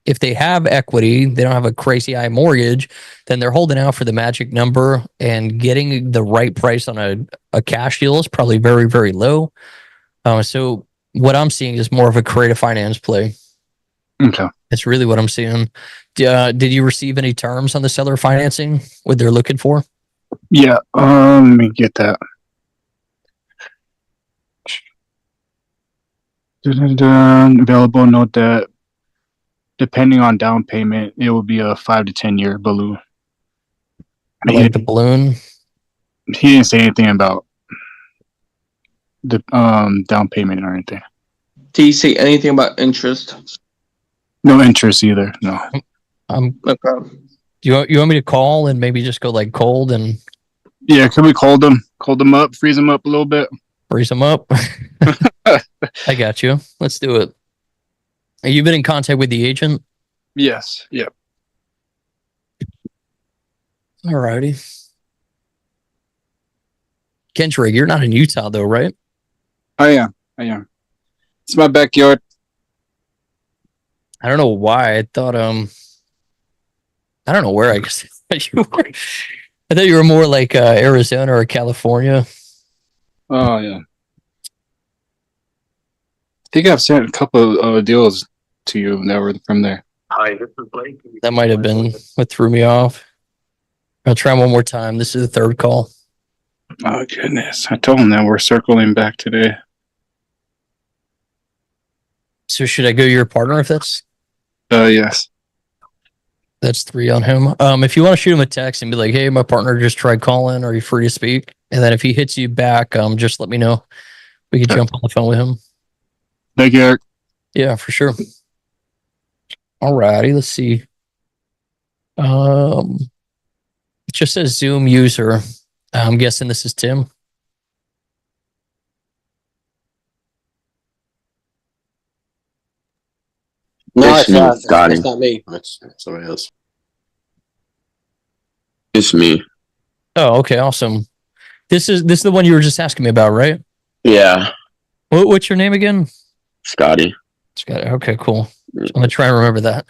if they have equity, they don't have a crazy high mortgage, then they're holding out for the magic number, and getting the right price on a cash deal is probably very, very low. So what I'm seeing is more of a creative finance play. Okay. That's really what I'm seeing. Did you receive any terms on the seller financing, what they're looking for? Yeah. Let me get that. Available, note that depending on down payment, it will be a 5 to 10 year balloon. I like the balloon. He didn't say anything about the down payment or anything. Did he say anything about interest? No interest either. No. No problem. You want me to call and maybe just go like cold and? Yeah, can we cold them up, freeze them up a little bit? Freeze them up. I got you. Let's do it. Have you been in contact with the agent? Yes. Yep. All righty. Kendrick, you're not in Utah though, right? I am. It's my backyard. I don't know why. I thought I don't know where I guess you were. I thought you were more like Arizona or California. Oh yeah. I think I've sent a couple of deals to you that were from there. Hi, this is Blake. That might have been what threw me off. I'll try one more time. This is the third call. Oh goodness. I told him that we're circling back today. So should I go your partner if that's? Yes. That's 3 on him. If you want to shoot him a text and be like, hey, my partner just tried calling. Are you free to speak? And then if he hits you back, just let me know. We can jump on the phone with him. Thank you, Eric. Yeah, for sure. All righty. Let's see. It just says Zoom user. I'm guessing this is Tim. No, Just me, Scotty. That's not me. That's somebody else. It's me. Oh, okay, awesome. This is the one you were just asking me about, right? Yeah, What's your name again? Scotty. Scott. Okay, cool. I'm gonna try and remember that.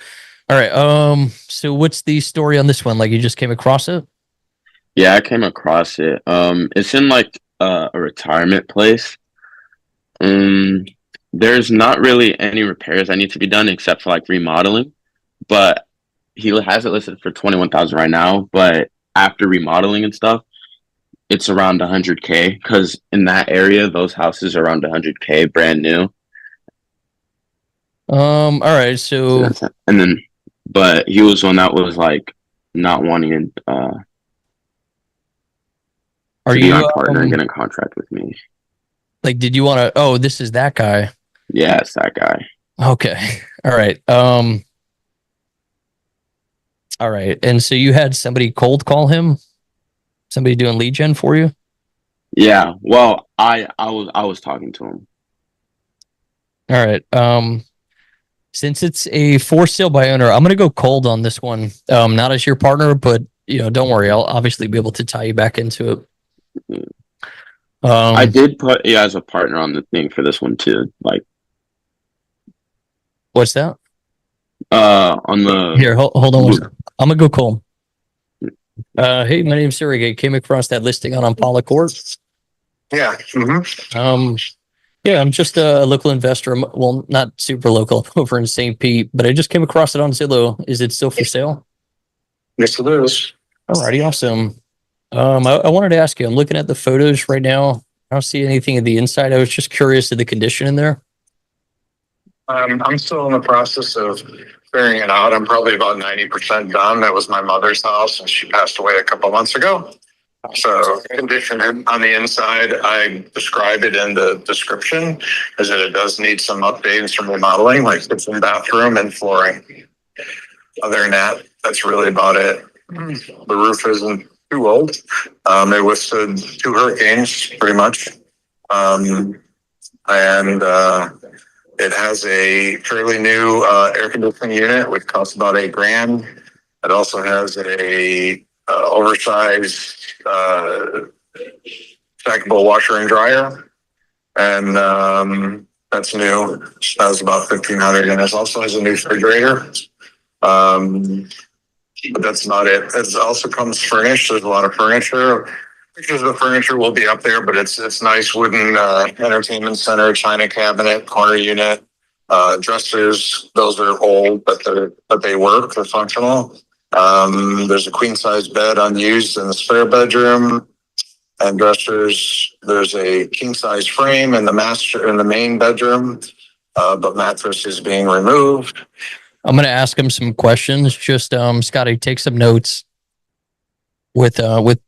All right. So what's the story on this one? Like you just came across it? Yeah, I came across it. It's in like a retirement place. There's not really any repairs that need to be done except for like remodeling, but he has it listed for 21,000 right now. But after remodeling and stuff, it's around 100K because in that area, those houses are around 100K brand new. All right. So And then, but he was one that was like not wanting are to be you my partner and get in contract with me. like did you want to oh, this is that guy. Yeah, it's that guy. Okay. All right. All right. And so you had somebody cold call him? Somebody doing lead gen for you? Yeah. Well, I was talking to him. All right. Since it's a for sale by owner, I'm gonna go cold on this one. Not as your partner, but don't worry, I'll obviously be able to tie you back into it. I did put you as a partner on the thing for this one too. Like, what's that? On the Here, hold on one second. I'm gonna go cold. Hey, my name's Surrogate. Came across that listing on Impala Court. Yeah. Yeah, I'm just a local investor. Well, not super local, over in St. Pete, but I just came across it on Zillow. Is it still for sale? Yes, it is. Alrighty, awesome. I wanted to ask you, I'm looking at the photos right now. I don't see anything in the inside. I was just curious of the condition in there. I'm still in the process of figuring it out. I'm probably about 90% done. That was my mother's house, and she passed away a couple months ago. So condition on the inside, I describe it in the description, is that it does need some updates, some remodeling, like kitchen, bathroom, and flooring. Other than that, that's really about it. The roof isn't too old. It withstood 2 hurricanes, pretty much. And it has a fairly new air conditioning unit, which costs about $8,000. It also has a oversized stackable washer and dryer, and that's new. That was about $1,500, and it also has a new refrigerator. But that's not it. It also comes furnished. There's a lot of furniture. Pictures of the furniture will be up there, but it's nice wooden entertainment center, china cabinet, corner unit, dressers. Those are old, but they work. They're functional. There's a queen size bed unused in the spare bedroom, and dressers. There's a king size frame in the main bedroom, but mattress is being removed. I'm gonna ask him some questions. Just Scotty, take some notes with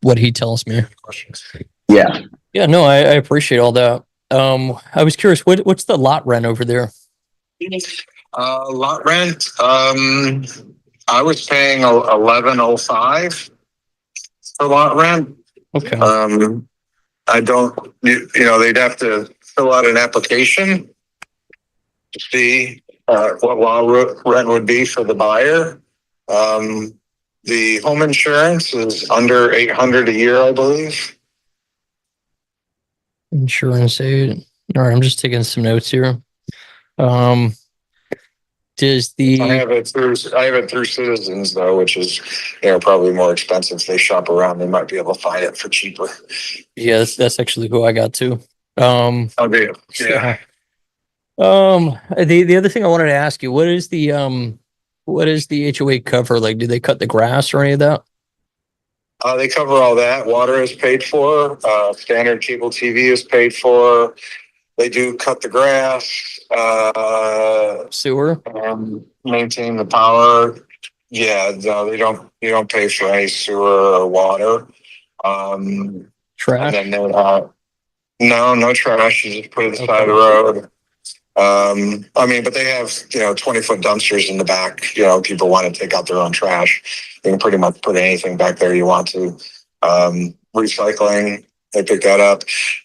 what he tells me. Yeah. Yeah, no, I appreciate all that. I was curious, what's the lot rent over there? Lot rent. I was paying $11.05 for lot rent. Okay. I don't. They'd have to fill out an application to see what lot rent would be for the buyer. The home insurance is under $800 a year, I believe. Insurance aid. All right, I'm just taking some notes here. Does the I have it through Citizens though, which is probably more expensive. If they shop around, they might be able to find it for cheaper. Yeah, that's actually who I got too. Okay. Yeah. The other thing I wanted to ask you, what is the HOA cover? Like, do they cut the grass or any of that? They cover all that. Water is paid for. Standard cable TV is paid for. They do cut the grass. Sewer. Maintain the power. Yeah, no, they don't. You don't pay for any sewer or water. Trash. And then no trash. You just put it on the side of the road. But they have 20-foot dumpsters in the back. People want to take out their own trash. You can pretty much put anything back there you want to. Recycling, they pick that up.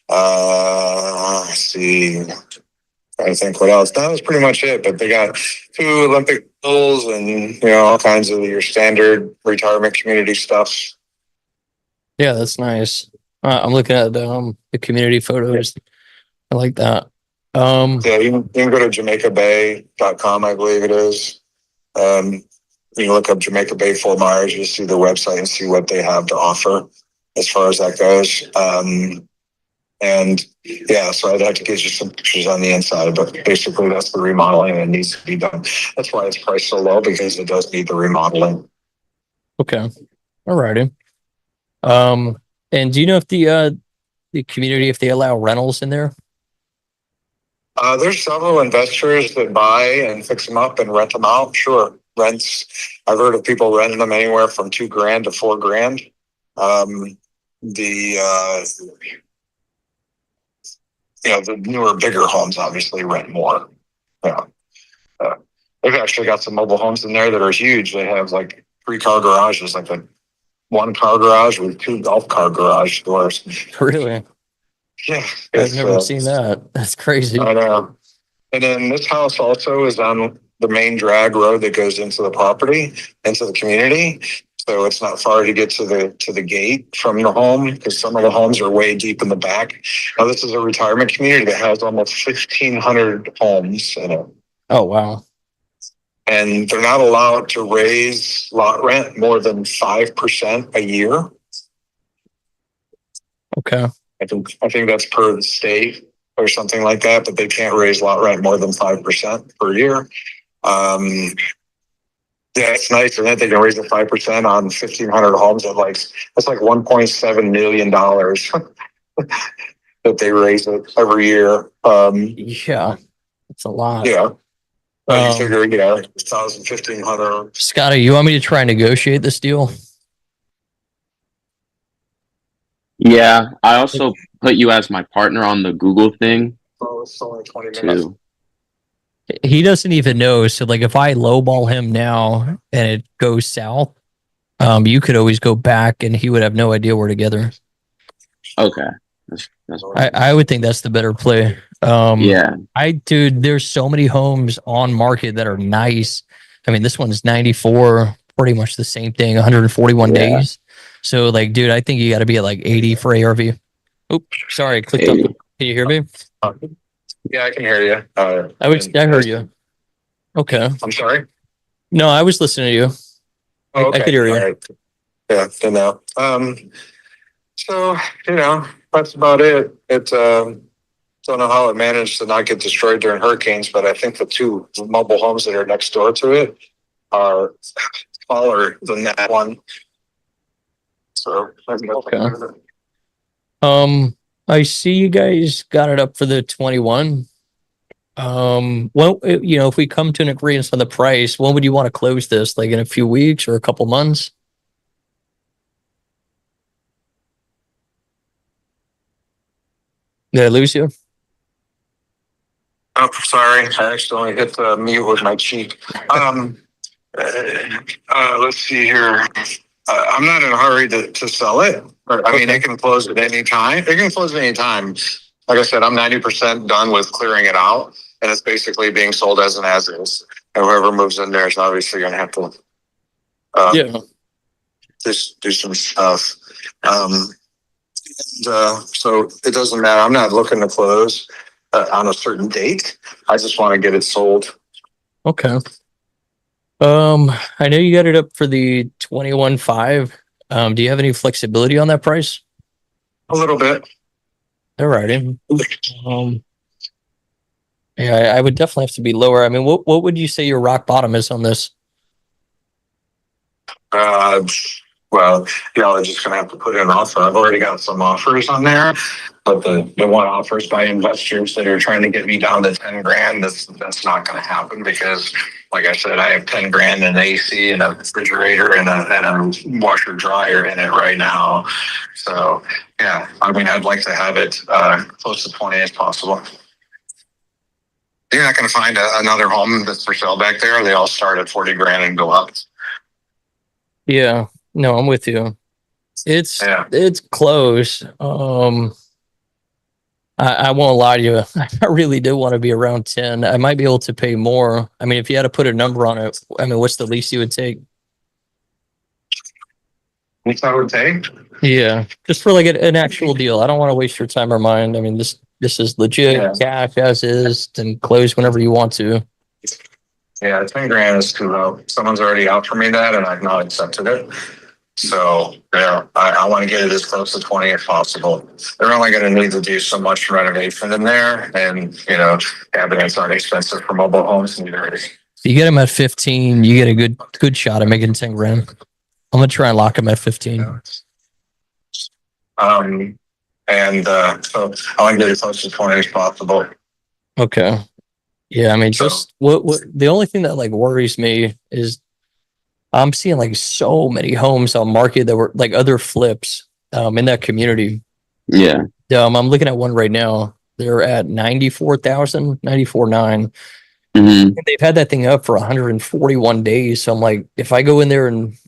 Let's see. I think what else. That was pretty much it. But they got 2 Olympic pools and all kinds of your standard retirement community stuff. Yeah, that's nice. I'm looking at the community photos. I like that. Yeah, you can go to JamaicaBay.com, I believe it is. You can look up Jamaica Bay Fort Myers. You'll see their website and see what they have to offer as far as that goes. And yeah, so I'd have to get you some pictures on the inside, but basically that's the remodeling that needs to be done. That's why it's priced so low, because it does need the remodeling. Okay. Alrighty. And do you know if the community, if they allow rentals in there? There's several investors that buy and fix them up and rent them out. Sure. Rents. I've heard of people renting them anywhere from $2,000 to $4,000. The newer, bigger homes obviously rent more. Yeah. They've actually got some mobile homes in there that are huge. They have like 3-car garages, like a 1-car garage with 2 golf car garage doors. Really? Yeah. I've never seen that. That's crazy. I know. And then this house also is on the main drag road that goes into the property, into the community. So it's not far to get to the gate from the home, because some of the homes are way deep in the back. Now, this is a retirement community that has almost 1,500 homes in it. Oh, wow. And they're not allowed to raise lot rent more than 5% a year. Okay. I think that's per the state or something like that, but they can't raise lot rent more than 5% per year. Yeah, it's nice, and then they can raise the 5% on 1,500 homes. That's like $1.7 million that they raise it every year. Yeah, it's a lot. Yeah. You figure, 1,000, 1,500. Scotty, you want me to try and negotiate this deal? Yeah, I also put you as my partner on the Google thing. Oh, it's only 20 minutes. Too. He doesn't even know. So, like, if I lowball him now and it goes south, you could always go back and he would have no idea we're together. Okay. I would think that's the better play. Yeah. Dude, there's so many homes on market that are nice. I mean, this one's 94, pretty much the same thing, 141 days. So, like, dude, I think you got to be at like 80 for ARV. Oops, sorry, I clicked on. Can you hear me? Yeah, I can hear you. I heard you. Okay. I'm sorry. No, I was listening to you. Oh, okay. I could hear you. All right. Yeah, good now. So, that's about it. Don't know how it managed to not get destroyed during hurricanes, but I think the 2 mobile homes that are next door to it are taller than that one. So, okay. I see you guys got it up for the 21. Well, if we come to an agreement on the price, when would you want to close this? Like in a few weeks or a couple months? Did I lose you? Oh, sorry. I accidentally hit the mute with my cheek. Let's see here. I'm not in a hurry to sell it. I mean, it can close at any time. It can close at any time. Like I said, I'm 90% done with clearing it out, and it's basically being sold as an as is. And whoever moves in there is obviously going to have to just do some stuff. So it doesn't matter. I'm not looking to close on a certain date. I just want to get it sold. Okay. I know you got it up for the 21.5. Do you have any flexibility on that price? A little bit. All righty. Yeah, I would definitely have to be lower. I mean, what would you say your rock bottom is on this? Well, y'all are just gonna have to put in an offer. I've already got some offers on there, but the one offers by investors that are trying to get me down to 10 grand, that's not gonna happen because, like I said, I have 10 grand in AC and a refrigerator and a washer dryer in it right now. So yeah, I mean, I'd like to have it close to 20 as possible. You're not gonna find another home that's for sale back there. They all start at 40 grand and go up. Yeah. No, I'm with you. It's close. I won't lie to you. I really do want to be around 10. I might be able to pay more. I mean, if you had to put a number on it, I mean, what's the least you would take? Which I would take. Yeah, just for like an actual deal. I don't want to waste your time or mine. I mean, this is legit Yeah. cash as is, and close whenever you want to. Yeah, 10 grand is too low. Someone's already offered me that and I've not accepted it. So, yeah, I want to get it as close to 20 as possible. They're only going to need to do so much renovation in there, and, you know, cabinets aren't expensive for mobile homes either. If you get them at 15, you get a good shot at making 10 grand. I'm gonna try and lock them at 15. So I want to get as close to 20 as possible. Okay. Yeah, I mean, just what the only thing that like worries me is I'm seeing like so many homes on market that were like other flips in that community. Yeah. I'm looking at one right now. They're at 94,000, 94.9. Mm-hmm. They've had that thing up for 141 days. So I'm like, if I go in there and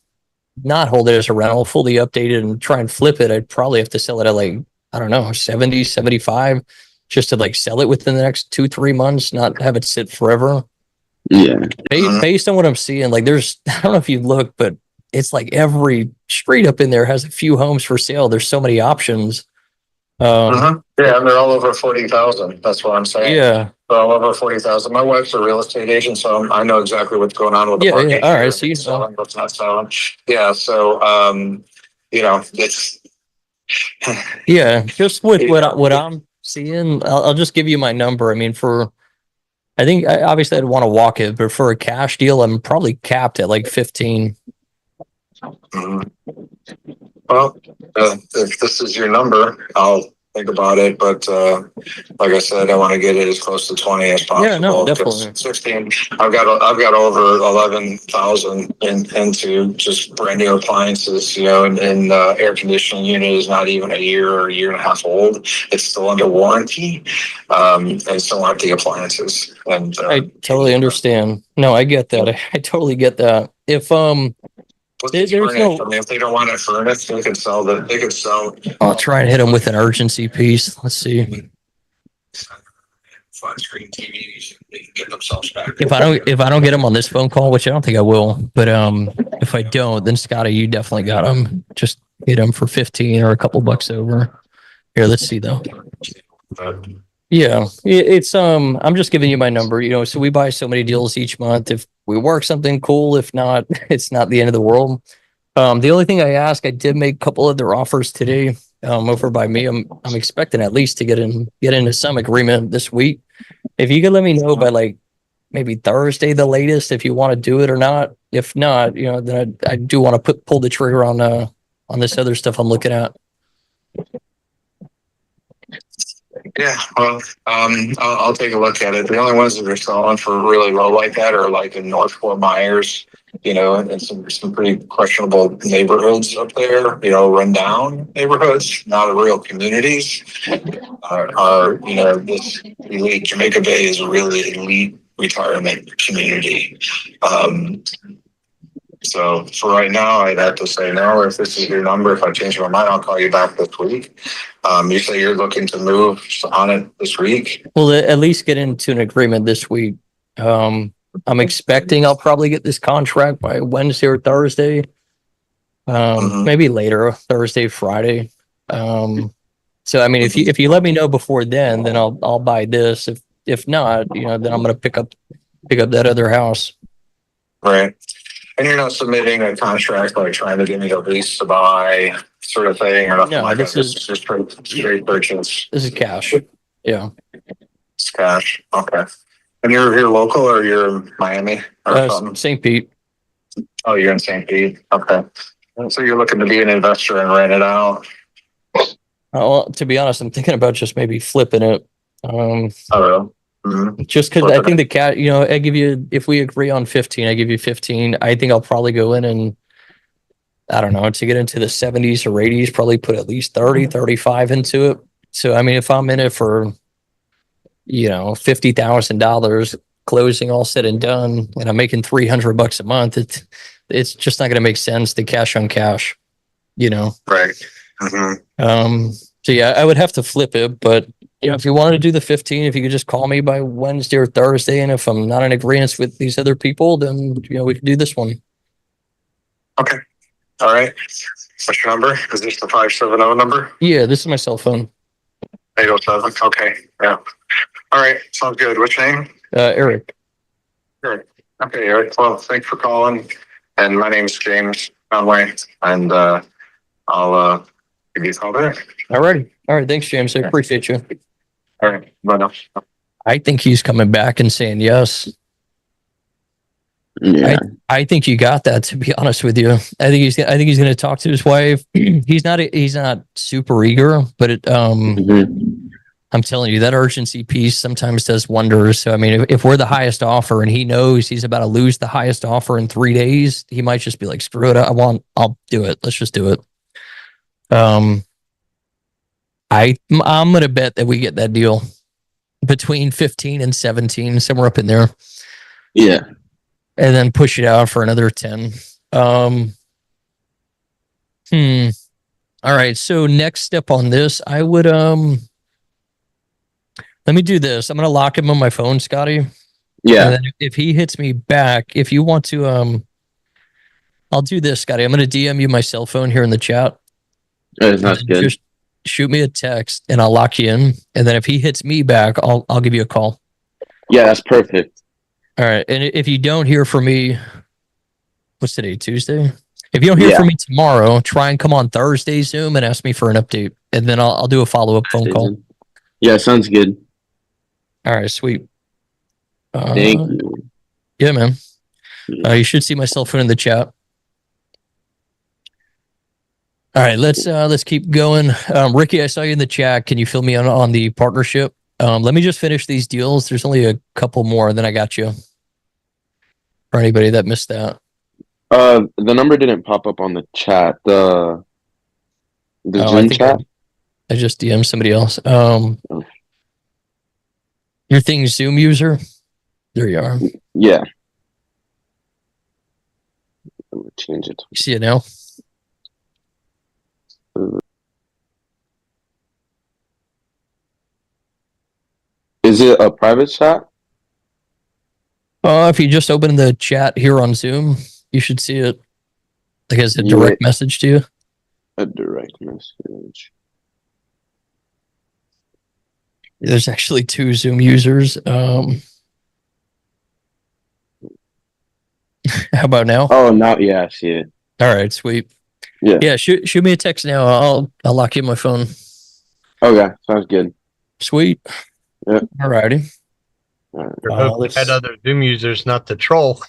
not hold it as a rental, fully updated and try and flip it, I'd probably have to sell it at like, I don't know, 70, 75, just to like sell it within the next 2-3 months, not have it sit forever. Yeah. Based on what I'm seeing, like there's, I don't know if you look, but it's like every street up in there has a few homes for sale. There's so many options. Yeah, and they're all over 40,000. That's what I'm saying. Yeah. They're all over 40,000. My wife's a real estate agent, so I know exactly what's going on with the market. All right. So you selling, what's not selling. Yeah. So, you know, it's. Yeah, just with what I'm seeing, I'll just give you my number. I mean, I think obviously I'd want to walk it, but for a cash deal, I'm probably capped at like 15. Well, if this is your number, I'll think about it. But like I said, I want to get it as close to 20 as possible. Yeah, no, definitely. 16. I've got over 11,000 into just brand new appliances. You know, and air conditioning unit is not even a year or a year and a half old. It's still under warranty, and still aren't the appliances. And I totally understand. No, I get that. I totally get that. If there's no. I mean, if they don't want it furnished, they could sell the. They could sell. I'll try and hit them with an urgency piece. Let's see. Flat screen TVs, they can get themselves back. If I don't get them on this phone call, which I don't think I will, but if I don't, then Scotty, you definitely got them. Just get them for 15 or a couple bucks over. Here, let's see though. Yeah, it's I'm just giving you my number, you know, so we buy so many deals each month. If we work something cool, if not, it's not the end of the world. The only thing I did make a couple of their offers today over by me. I'm expecting at least to get into some agreement this week. If you could let me know by like maybe Thursday the latest if you want to do it or not. If not, you know, then I do want to pull the trigger on this other stuff I'm looking at. Yeah, well, I'll take a look at it. The only ones that are selling for really low like that are like in North Fort Myers, you know, and some pretty questionable neighborhoods up there, you know, rundown neighborhoods, not real communities. Are you know, this elite Jamaica Bay is a really elite retirement community. So for right now, I'd have to say no. If this is your number, if I change my mind, I'll call you back this week. You say you're looking to move on it this week. Well, at least get into an agreement this week. I'm expecting I'll probably get this contract by Wednesday or Thursday. Maybe later, Thursday, Friday. So I mean, if you let me know before then I'll buy this. If not, you know, then I'm gonna pick up that other house. Right. And you're not submitting a contract like trying to give me the lease to buy sort of thing or nothing like that. This is just straight purchase. This is cash. Yeah. It's cash. Okay. And you're local or you're in Miami or something? St. Pete. Oh, you're in St. Pete. Okay. So you're looking to be an investor and rent it out? Well, to be honest, I'm thinking about just maybe flipping it. Oh, really? Just because I think the cat, you know, I give you, if we agree on 15, I give you 15. I think I'll probably go in and, I don't know, to get into the 70s or 80s, probably put at least 30, 35 into it. So, I mean, if I'm in it for, you know, $50,000 closing all said and done, and I'm making $300 a month, it's just not going to make sense to cash on cash, you know? Right. So yeah, I would have to flip it, but if you wanted to do the 15, if you could just call me by Wednesday or Thursday, and if I'm not in agreement with these other people, then we can do this one. Okay. All right. What's your number? Is this the 570 number? Yeah, this is my cell phone. 807. Okay. Yeah. All right. Sounds good. What's your name? Eric. Eric. Okay, Eric. Well, thanks for calling. And my name's James Conway, and I'll give you a call back. All right. All right. Thanks, James. I appreciate you. All right. Bye now. I think he's coming back and saying yes. Yeah. I think you got that, to be honest with you. I think he's going to talk to his wife. He's not super eager, but I'm telling you, that urgency piece sometimes does wonders. So I mean, if we're the highest offer and he knows he's about to lose the highest offer in 3 days, he might just be like, screw it, I'll do it. Let's just do it. I'm going to bet that we get that deal between 15 and 17, somewhere up in there. Yeah. And then push it out for another 10. All right. So next step on this, I would, let me do this. I'm going to lock him on my phone, Scotty. Yeah. And then if he hits me back, if you want to, I'll do this, Scotty. I'm going to DM you my cell phone here in the chat. That's good. Just shoot me a text and I'll lock you in. And then if he hits me back, I'll give you a call. Yeah, that's perfect. All right. And if you don't hear from me, what's today? Tuesday? If you don't hear from me tomorrow, try and come on Thursday Zoom and ask me for an update. And then I'll do a follow-up phone call. Yeah, sounds good. All right, sweet. Thank you. Yeah, man. You should see my cell phone in the chat. All right, let's keep going. Ricky, I saw you in the chat. Can you fill me on the partnership? Let me just finish these deals. There's only a couple more, then I got you. For anybody that missed that. The number didn't pop up on the chat. The Zoom chat. I just DM'd somebody else. Your thing Zoom user? There you are. Yeah. Let me change it. You see it now? Is it a private chat? If you just open the chat here on Zoom, you should see it. Like as a direct message to you. A direct message. There's actually 2 Zoom users. How about now? Oh, now, yeah, I see it. All right, sweet. Yeah. Yeah, shoot me a text now. I'll lock you in my phone. Okay, sounds good. Sweet. Yeah. All righty. We had other Zoom users, not the troll.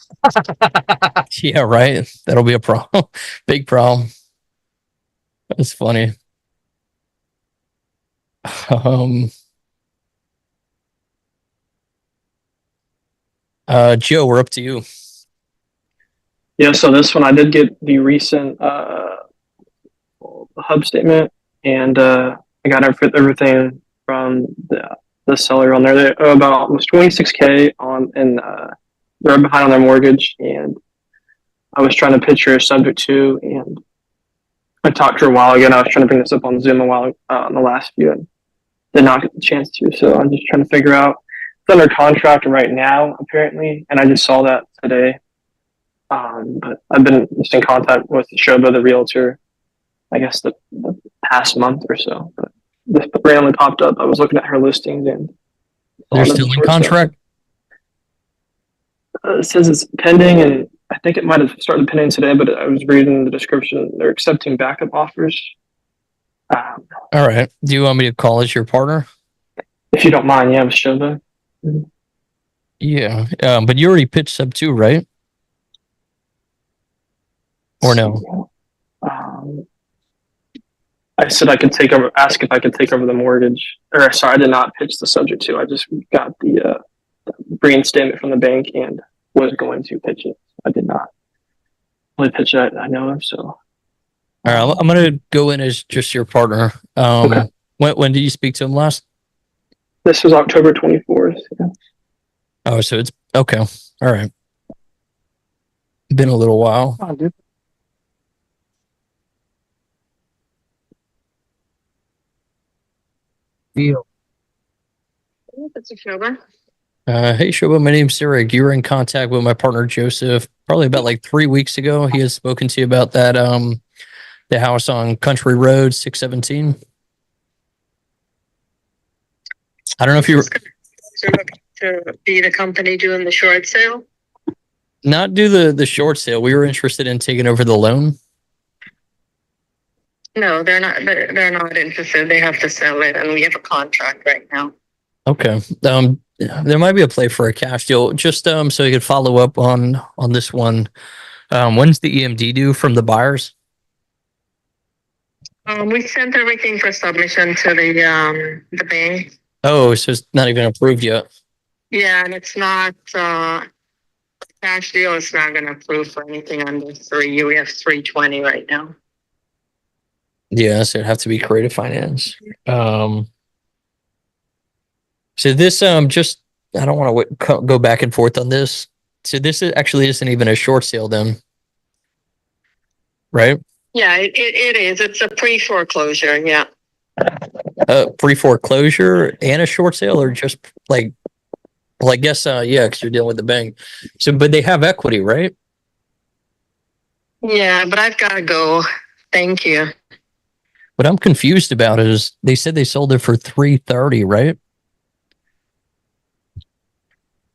Yeah, right. That'll be a problem. Big problem. That's funny. Joe, we're up to you. Yeah, so this one I did get the recent hub statement, and I got everything from the seller on there. They owe about almost $26K on, and they're behind on their mortgage. And I was trying to pitch her subject to, and I talked to her a while ago. And I was trying to bring this up on Zoom a while on the last few, and did not get the chance to. So I'm just trying to figure out. It's under contract right now, apparently, and I just saw that today. But I've been just in contact with Shoba, the realtor, I guess the past month or so. But this randomly popped up. I was looking at her listings, and they're still in contract. It says it's pending, and I think it might have started pending today. But I was reading the description; they're accepting backup offers. All right. Do you want me to call as your partner? If you don't mind, yeah, with Shoba. Yeah, but you already pitched sub 2, right? Or no? I said I could take over. Ask if I could take over the mortgage. Or sorry, I did not pitch the subject to. I just got the reinstatement from the bank and was going to pitch it. I did not really pitch it. I know of. So. All right, I'm gonna go in as just your partner. Okay. When did you speak to him last? This was October 24th. Yeah. Oh, so it's okay. All right. Been a little while. Oh, dude. Deal. This is Shoba. Hey, Shoba, my name's Eric. You were in contact with my partner Joseph probably about like 3 weeks ago. He has spoken to you about that the house on Country Road 617. I don't know if you were To be the company doing the short sale. not do the short sale. We were interested in taking over the loan. No, they're not. They're not interested. They have to sell it, and we have a contract right now. Okay. There might be a play for a cash deal. Just so you could follow up on this one. When's the EMD due from the buyers? We sent everything for submission to the bank. Oh, so it's not even approved yet. Yeah, and it's not cash deal. It's not going to approve for anything under 3. We have 320 right now. Yeah, so it'd have to be creative finance. So this just I don't want to go back and forth on this. So this actually isn't even a short sale then, right? Yeah, it is. It's a pre-foreclosure. Yeah. Pre-foreclosure and a short sale, or just like, well, I guess yeah, because you're dealing with the bank. So, but they have equity, right? Yeah, but I've got to go. Thank you. What I'm confused about is they said they sold it for 330, right?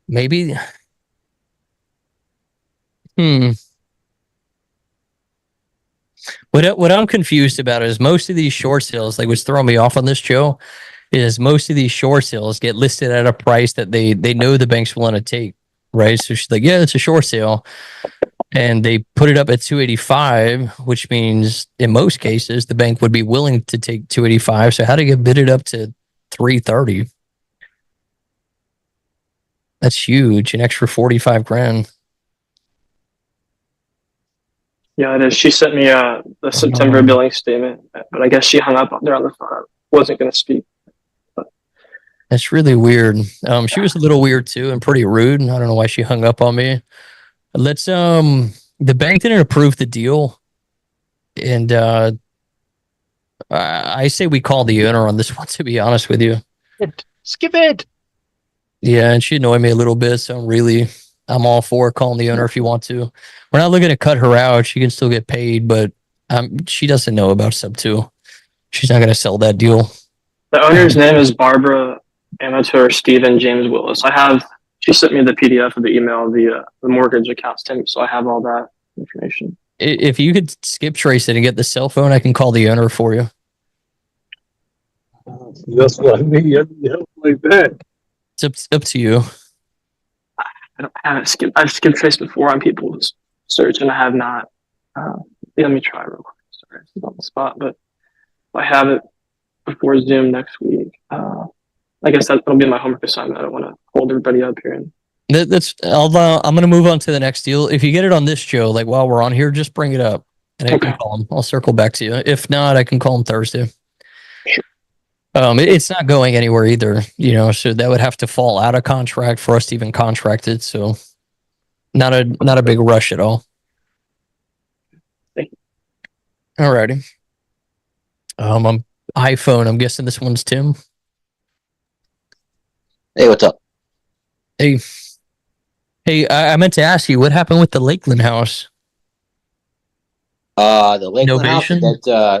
Maybe. What I'm confused about is most of these short sales, like what's throwing me off on this, Joe, is most of these short sales get listed at a price that they know the bank's willing to take, right? So she's like, yeah, it's a short sale. And they put it up at 285, which means in most cases the bank would be willing to take 285. So how do you bid it up to 330? That's huge, an extra 45 grand. Yeah, it is. She sent me the September billing statement, but I guess she hung up there on the phone. I wasn't going to speak. That's really weird. She was a little weird too and pretty rude. I don't know why she hung up on me. Let's the bank didn't approve the deal, and I say we call the owner on this one, to be honest with you. Skip it. Yeah, and she annoyed me a little bit, so I'm all for calling the owner if you want to. We're not looking to cut her out. She can still get paid, but she doesn't know about sub 2. She's not going to sell that deal. The owner's name is Barbara Amateur Stephen James Willis. She sent me the PDF of the email of the mortgage account statement, so I have all that information. If you could skip trace it and get the cell phone, I can call the owner for you. That's what I mean. You like that. It's up to you. I've skipped trace before on people's search, and I have not. Let me try real quick. Sorry, it's on the spot, but if I have it before Zoom next week, I guess that'll be my homework assignment. I don't want to hold everybody up here. I'm going to move on to the next deal. If you get it on this, Joe, like while we're on here, just bring it up and I can call him. I'll circle back to you. If not, I can call him Thursday. It's not going anywhere either, so that would have to fall out of contract for us to even contract it. So not a big rush at all. Thank you. Alrighty. I'm iPhone. I'm guessing this one's Tim. Hey, what's up? Hey, I meant to ask you what happened with the Lakeland house. The Lakeland house.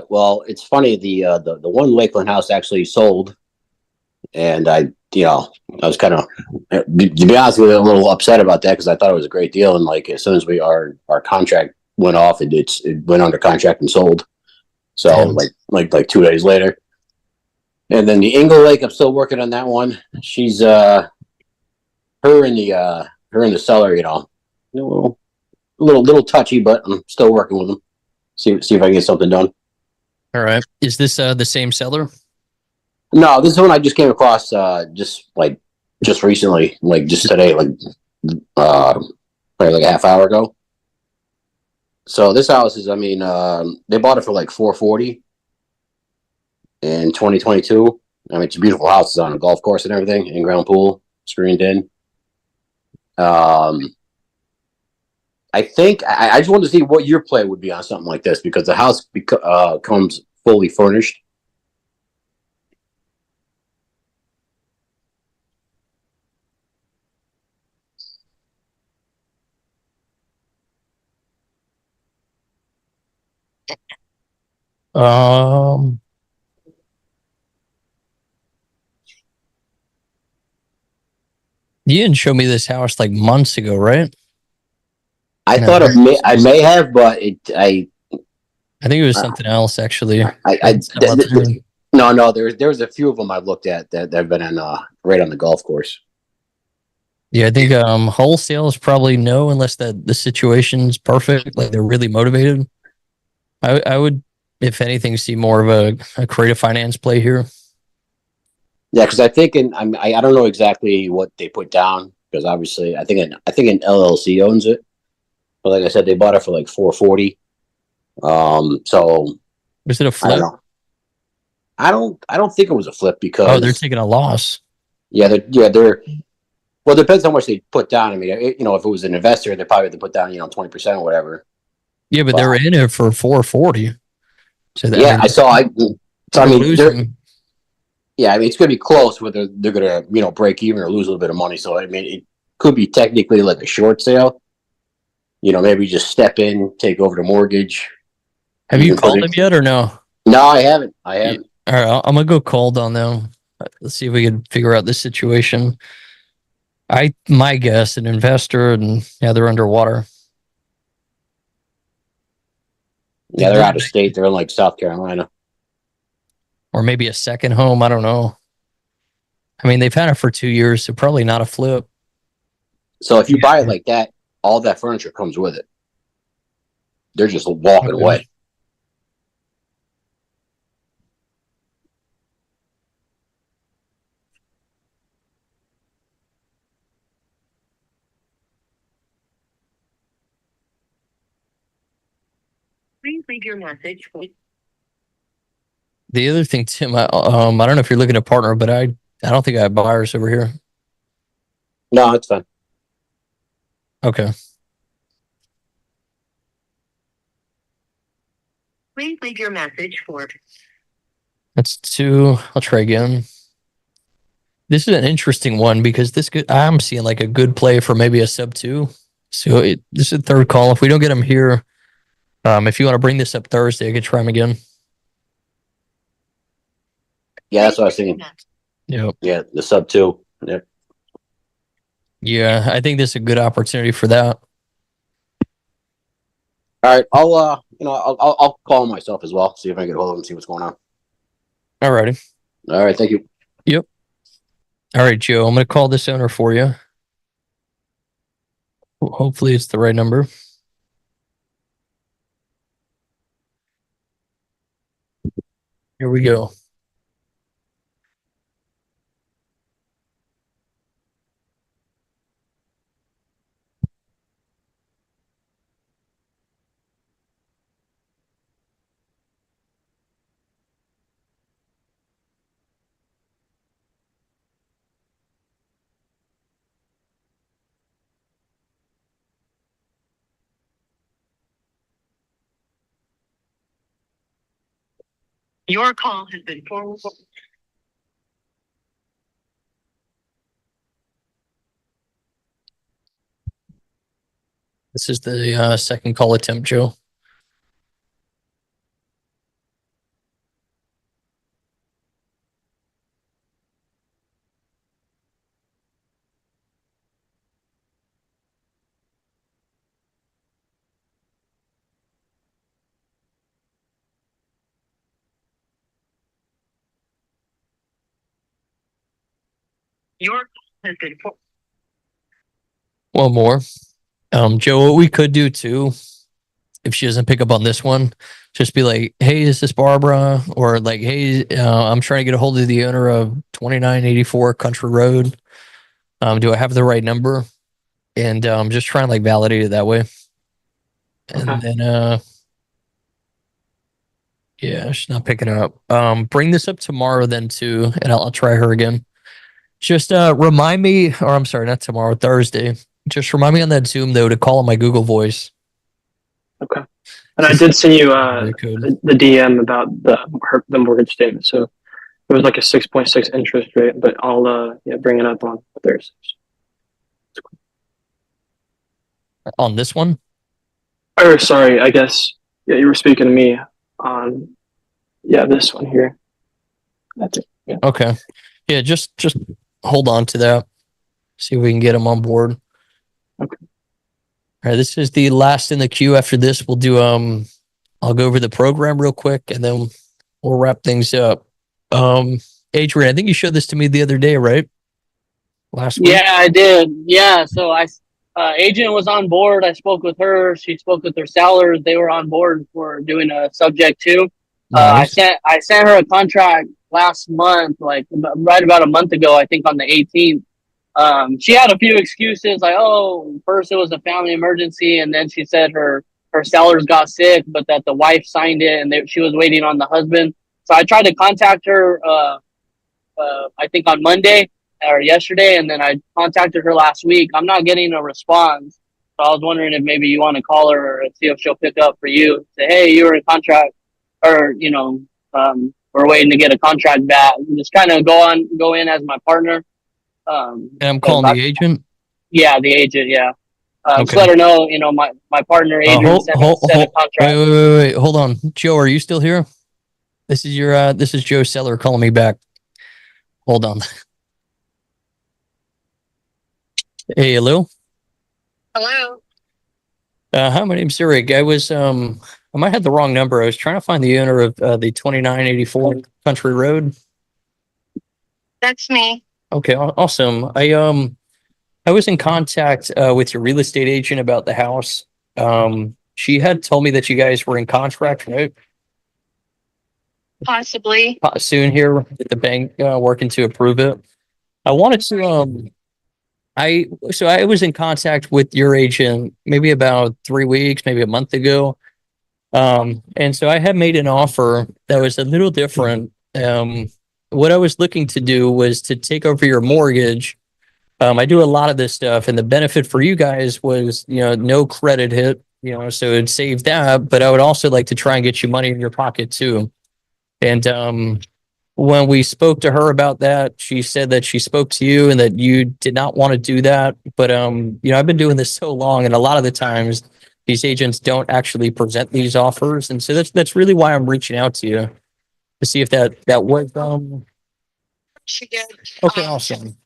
Well, it's funny. The one Lakeland house actually sold, and I was kind of, to be honest with you, a little upset about that because I thought it was a great deal, and like as soon as our contract went off, it went under contract and sold. So like 2 days later, and then the Ingle Lake, I'm still working on that one. She's her in the cellar, a little touchy, but I'm still working with them. See if I can get something done. All right. Is this the same seller? No, this is one I just came across just recently, like just today, probably like a half hour ago. So this house is, they bought it for like $440 in 2022. It's a beautiful house. It's on a golf course and everything, in-ground pool, screened in. I think I just wanted to see what your play would be on something like this because the house comes fully furnished. Um, you didn't show me this house like months ago, right? I No, thought I may have, but I think it was something else actually. no, there's a few of them I looked at that have been right on the golf course. Yeah, I think wholesale is probably no, unless the situation's perfect, like they're really motivated. I would, if anything, see more of a creative finance play here. Yeah, because I don't know exactly what they put down because obviously I think an LLC owns it, but like I said, they bought it for like $440. So was it a flip? I don't think it was a flip because they're taking a loss. Yeah, they're. Well, it depends how much they put down. I mean, if it was an investor, they probably had to put down 20% or whatever. Yeah, but they're in it for 440. So I saw. I mean, yeah, I mean, it's going to be close whether they're going to break even or lose a little bit of money. So I mean, it could be technically like a short sale. Maybe just step in, take over the mortgage. Have you called him yet or no? No, I haven't. All right, I'm gonna go cold on them. Let's see if we can figure out this situation. My guess, an investor, and yeah, they're underwater. Yeah, they're out of state. They're in like South Carolina, or maybe a second home. I don't know. I mean, they've had it for 2 years, so probably not a flip. So if you buy it like that, all that furniture comes with it. They're just walking away. Please leave your message. The other thing, Tim, I don't know if you're looking to partner, but I don't think I have buyers over here. No, it's fine. Okay. Please leave your message for. That's 2. I'll try again. This is an interesting one because I'm seeing like a good play for maybe a sub 2. So this is a third call. If we don't get him here, if you want to bring this up Thursday, I could try him again. Yeah, that's what I was thinking. Yep. Yeah, the sub 2. Yep. Yeah, I think this is a good opportunity for that. All right, I'll call him myself as well. See if I can get a hold of him, see what's going on. All righty. All right, thank you. Yep. All right, Joe, I'm going to call this owner for you. Hopefully it's the right number. Here we go. Your call has been forwarded. This is the second call attempt, Joe. Your call has been forwarded. One more. Joe, what we could do too, if she doesn't pick up on this one, just be like, hey, is this Barbara? Or like, hey, I'm trying to get a hold of the owner of 2984 Country Road. Do I have the right number? And just try and like validate it that way. And then yeah, she's not picking it up. Bring this up tomorrow then too, and I'll try her again. Just remind me, or I'm sorry, not tomorrow, Thursday. Just remind me on that Zoom though to call on my Google Voice. Okay. And I did send you the DM about the mortgage statement. So it was like a 6.6 interest rate, but I'll bring it up on Thursday. On this one? Or sorry, I guess yeah, you were speaking to me on, yeah, this one here. That's it. Yeah. Okay. Yeah, just hold on to that. See if we can get him on board. Okay. All right, this is the last in the queue. After this, we'll do I'll go over the program real quick and then we'll wrap things up. Adrian, I think you showed this to me the other day, right? Last week. Yeah, I did. Yeah, so agent was on board. I spoke with her. She spoke with her sellers. They were on board for doing a subject to. Nice. I sent her a contract last month, like right about a month ago, I think on the 18th. She had a few excuses, like, oh, first it was a family emergency, and then she said her sellers got sick, but that the wife signed it and she was waiting on the husband. So I tried to contact her, I think on Monday or yesterday, and then I contacted her last week. I'm not getting a response. So I was wondering if maybe you want to call her or see if she'll pick up for you. Say, hey, you were in contract, or, we're waiting to get a contract back. Just kind of go in as my partner. And I'm calling the agent. Yeah, the agent. Yeah. Just Okay. let her know, my partner Adrian sent a contract. Wait. Hold on. Joe, are you still here? This is Joe Seller calling me back. Hold on. Hey, hello. Hello. Hi, my name's Eric. I might have the wrong number. I was trying to find the owner of the 2984 Country Road. That's me. Okay, awesome. I was in contact with your real estate agent about the house. She had told me that you guys were in contract, right? Possibly. Soon here at the bank, working to approve it. I wanted to I was in contact with your agent maybe about 3 weeks, maybe a month ago. And so I had made an offer that was a little different. What I was looking to do was to take over your mortgage. I do a lot of this stuff, and the benefit for you guys was, no credit hit, so it'd save that, but I would also like to try and get you money in your pocket too. And when we spoke to her about that, she said that she spoke to you and that you did not want to do that. But I've been doing this so long, and a lot of the times these agents don't actually present these offers, and so that's really why I'm reaching out to you to see if that was She did. okay. Awesome.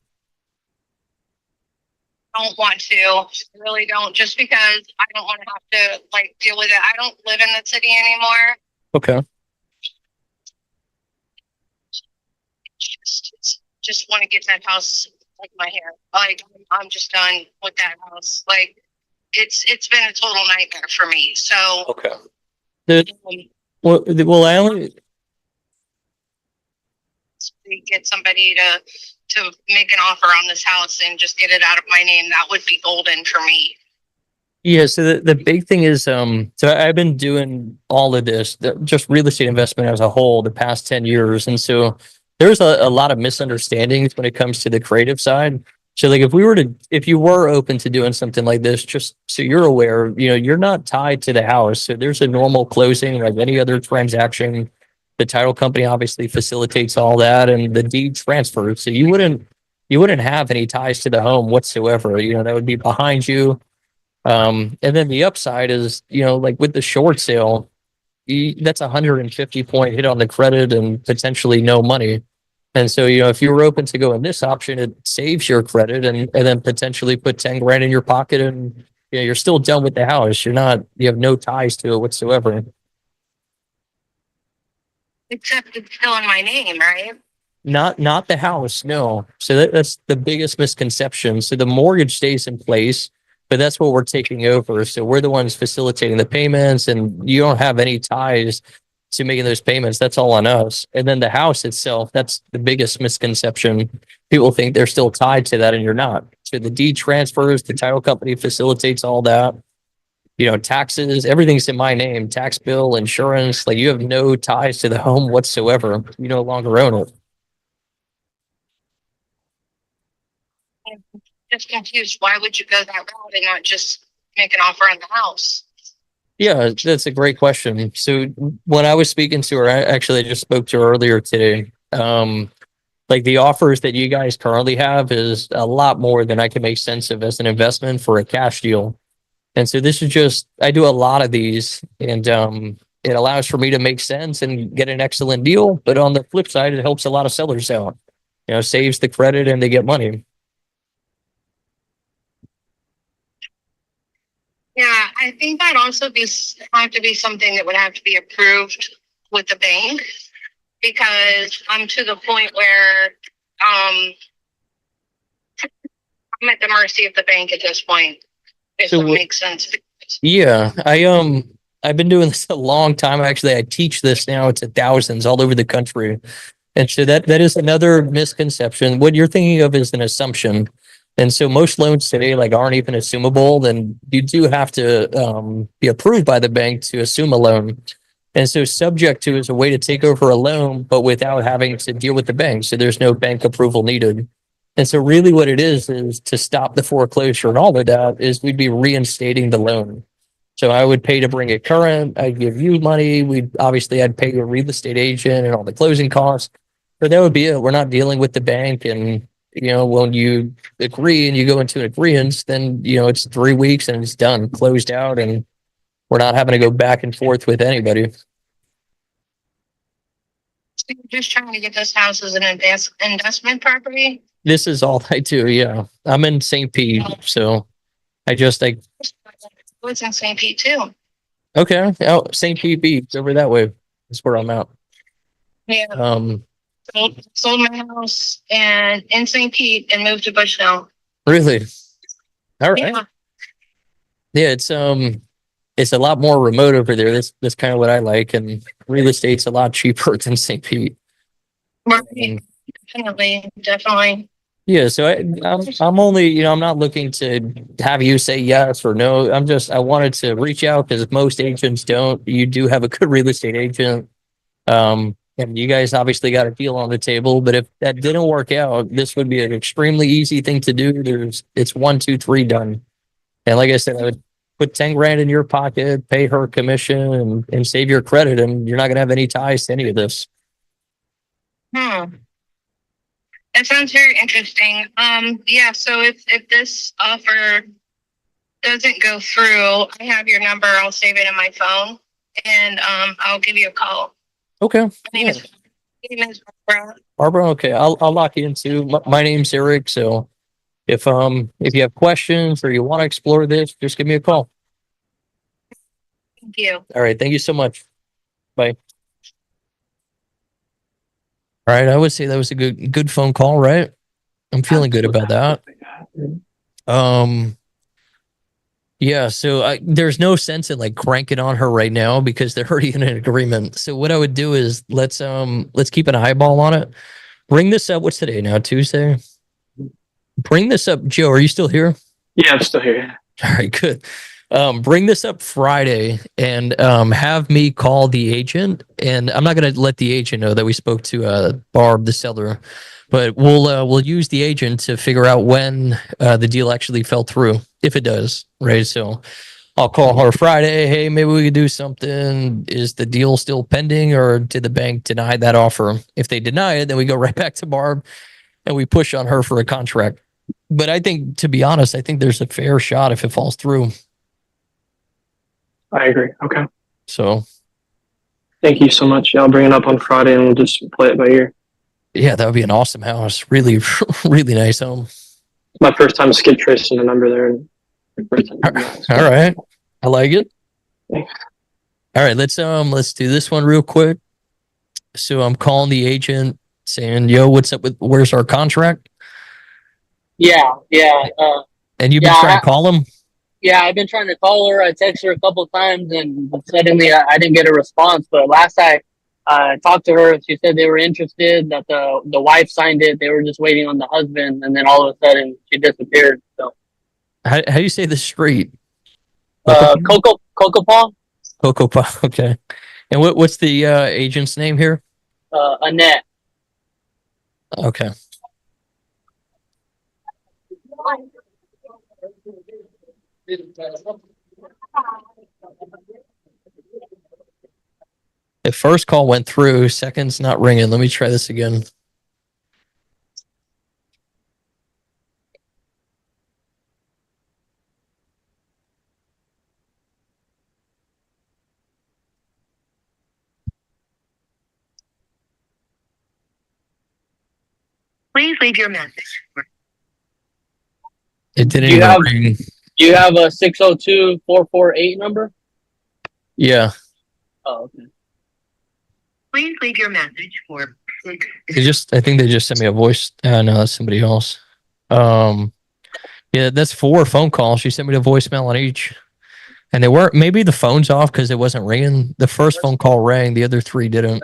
Don't want to. I really don't. Just because I don't want to have to deal with it. I don't live in the city anymore. Okay. Just want to get that house like my hair. I'm just done with that house. It's been a total nightmare for me. So okay. Well, I only get somebody to make an offer on this house and just get it out of my name. That would be golden for me. Yeah, so the big thing is, so I've been doing all of this, just real estate investment as a whole, the past 10 years. And so there's a lot of misunderstandings when it comes to the creative side. So if you were open to doing something like this, just so you're aware, you're not tied to the house. So there's a normal closing like any other transaction. The title company obviously facilitates all that, and the deed transfers. So you wouldn't have any ties to the home whatsoever. That would be behind you. And then the upside is, like with the short sale, that's 150 point hit on the credit and potentially no money. And so, if you were open to go in this option, it saves your credit and then potentially put 10 grand in your pocket, and you're still done with the house. You have no ties to it whatsoever. Except it's still in my name, right? Not the house, no. So that's the biggest misconception. So the mortgage stays in place, but that's what we're taking over. So we're the ones facilitating the payments, and you don't have any ties to making those payments. That's all on us. And then the house itself, that's the biggest misconception. People think they're still tied to that, and you're not. So the deed transfers, the title company facilitates all that. Taxes, everything's in my name, tax bill, insurance, you have no ties to the home whatsoever. You no longer own it. I'm just confused. Why would you go that route and not just make an offer on the house? Yeah, that's a great question. So when I was speaking to her, I just spoke to her earlier today. The offers that you guys currently have is a lot more than I can make sense of as an investment for a cash deal. And so this is just, I do a lot of these, and it allows for me to make sense and get an excellent deal. But on the flip side, it helps a lot of sellers out. Saves the credit and they get money. Yeah, I think that'd also have to be something that would have to be approved with the bank, because I'm to the point where I'm at the mercy of the bank at this point, if So that what- makes sense. Yeah, I've been doing this a long time. Actually, I teach this now to thousands all over the country. And so that is another misconception. What you're thinking of is an assumption. And so most loans today like aren't even assumable. Then you do have to be approved by the bank to assume a loan. And so subject to is a way to take over a loan, but without having to deal with the bank. So there's no bank approval needed. And so really what it is to stop the foreclosure and all of that is we'd be reinstating the loan. So I would pay to bring it current. I'd give you money. I'd pay your real estate agent and all the closing costs. But that would be it. We're not dealing with the bank. And, when you agree and you go into an agreement, then, it's 3 weeks and it's done, closed out. And we're not having to go back and forth with anybody. So you're just trying to get this house as an investment property? This is all I do. Yeah. I'm in St. Pete. So I just It's in St. Pete too. okay. Oh, St. Pete Beach over that way. That's where I'm at. Yeah. Sold my house and in St. Pete and moved to Bushnell. Really? All right. Yeah. Yeah, it's a lot more remote over there. That's kind of what I like, and real estate's a lot cheaper than St. Pete. Right. Definitely. Yeah, so I'm only, I'm not looking to have you say yes or no. I wanted to reach out because most agents don't. You do have a good real estate agent. And you guys obviously got a deal on the table, but if that didn't work out, this would be an extremely easy thing to do. It's 1, 2, 3 done. And like I said, I would put 10 grand in your pocket, pay her commission and save your credit. And you're not going to have any ties to any of this. That sounds very interesting. Yeah, so if this offer doesn't go through, I have your number. I'll save it in my phone and I'll give you a call. Okay. My name is Barbara. Barbara, okay. I'll lock you into my name's Eric. So if you have questions or you want to explore this, just give me a call. Thank you. All right. Thank you so much. Bye. All right. I would say that was a good phone call, right? I'm feeling good about that. Yeah, so there's no sense in like cranking on her right now because they're already in an agreement. So what I would do is let's keep an eyeball on it. Bring this up. What's today now? Tuesday. Bring this up, Joe. Are you still here? Yeah, I'm still here. All right, good. Bring this up Friday and have me call the agent. And I'm not going to let the agent know that we spoke to Barb, the seller, but we'll use the agent to figure out when the deal actually fell through, if it does, right? So I'll call her Friday. Hey, maybe we could do something. Is the deal still pending, or did the bank deny that offer? If they deny it, then we go right back to Barb and we push on her for a contract. But I think, to be honest, I think there's a fair shot if it falls through. I agree. Okay. So thank you so much. Yeah, I'll bring it up on Friday and we'll just play it by ear. yeah, that would be an awesome house. Really, really nice home. It's my first time skid tracing a number there. All right. I like it. Thanks. All right, let's do this one real quick. So I'm calling the agent saying, yo, what's up with where's our contract? Yeah. And you've been Yeah, trying to call him? Yeah, I've been trying to call her. I texted her a couple of times, and suddenly I didn't get a response. But last I talked to her, she said they were interested, that the wife signed it. They were just waiting on the husband, and then all of a sudden she disappeared. So, How do you say the street? Coco Paw, Coco Paw. Okay. And what's the agent's name here? Annette. Okay. The first call went through, second's not ringing. Let me try this again. Please leave your message. It didn't You even have- ring. You have a 602-448 number? Yeah. Oh, okay. Please leave your message for I think they just sent me a voice. No, that's somebody else. Yeah, that's 4 phone calls. She sent me a voicemail on each. And they weren't, maybe the phone's off because it wasn't ringing. The first phone call rang, the other 3 didn't.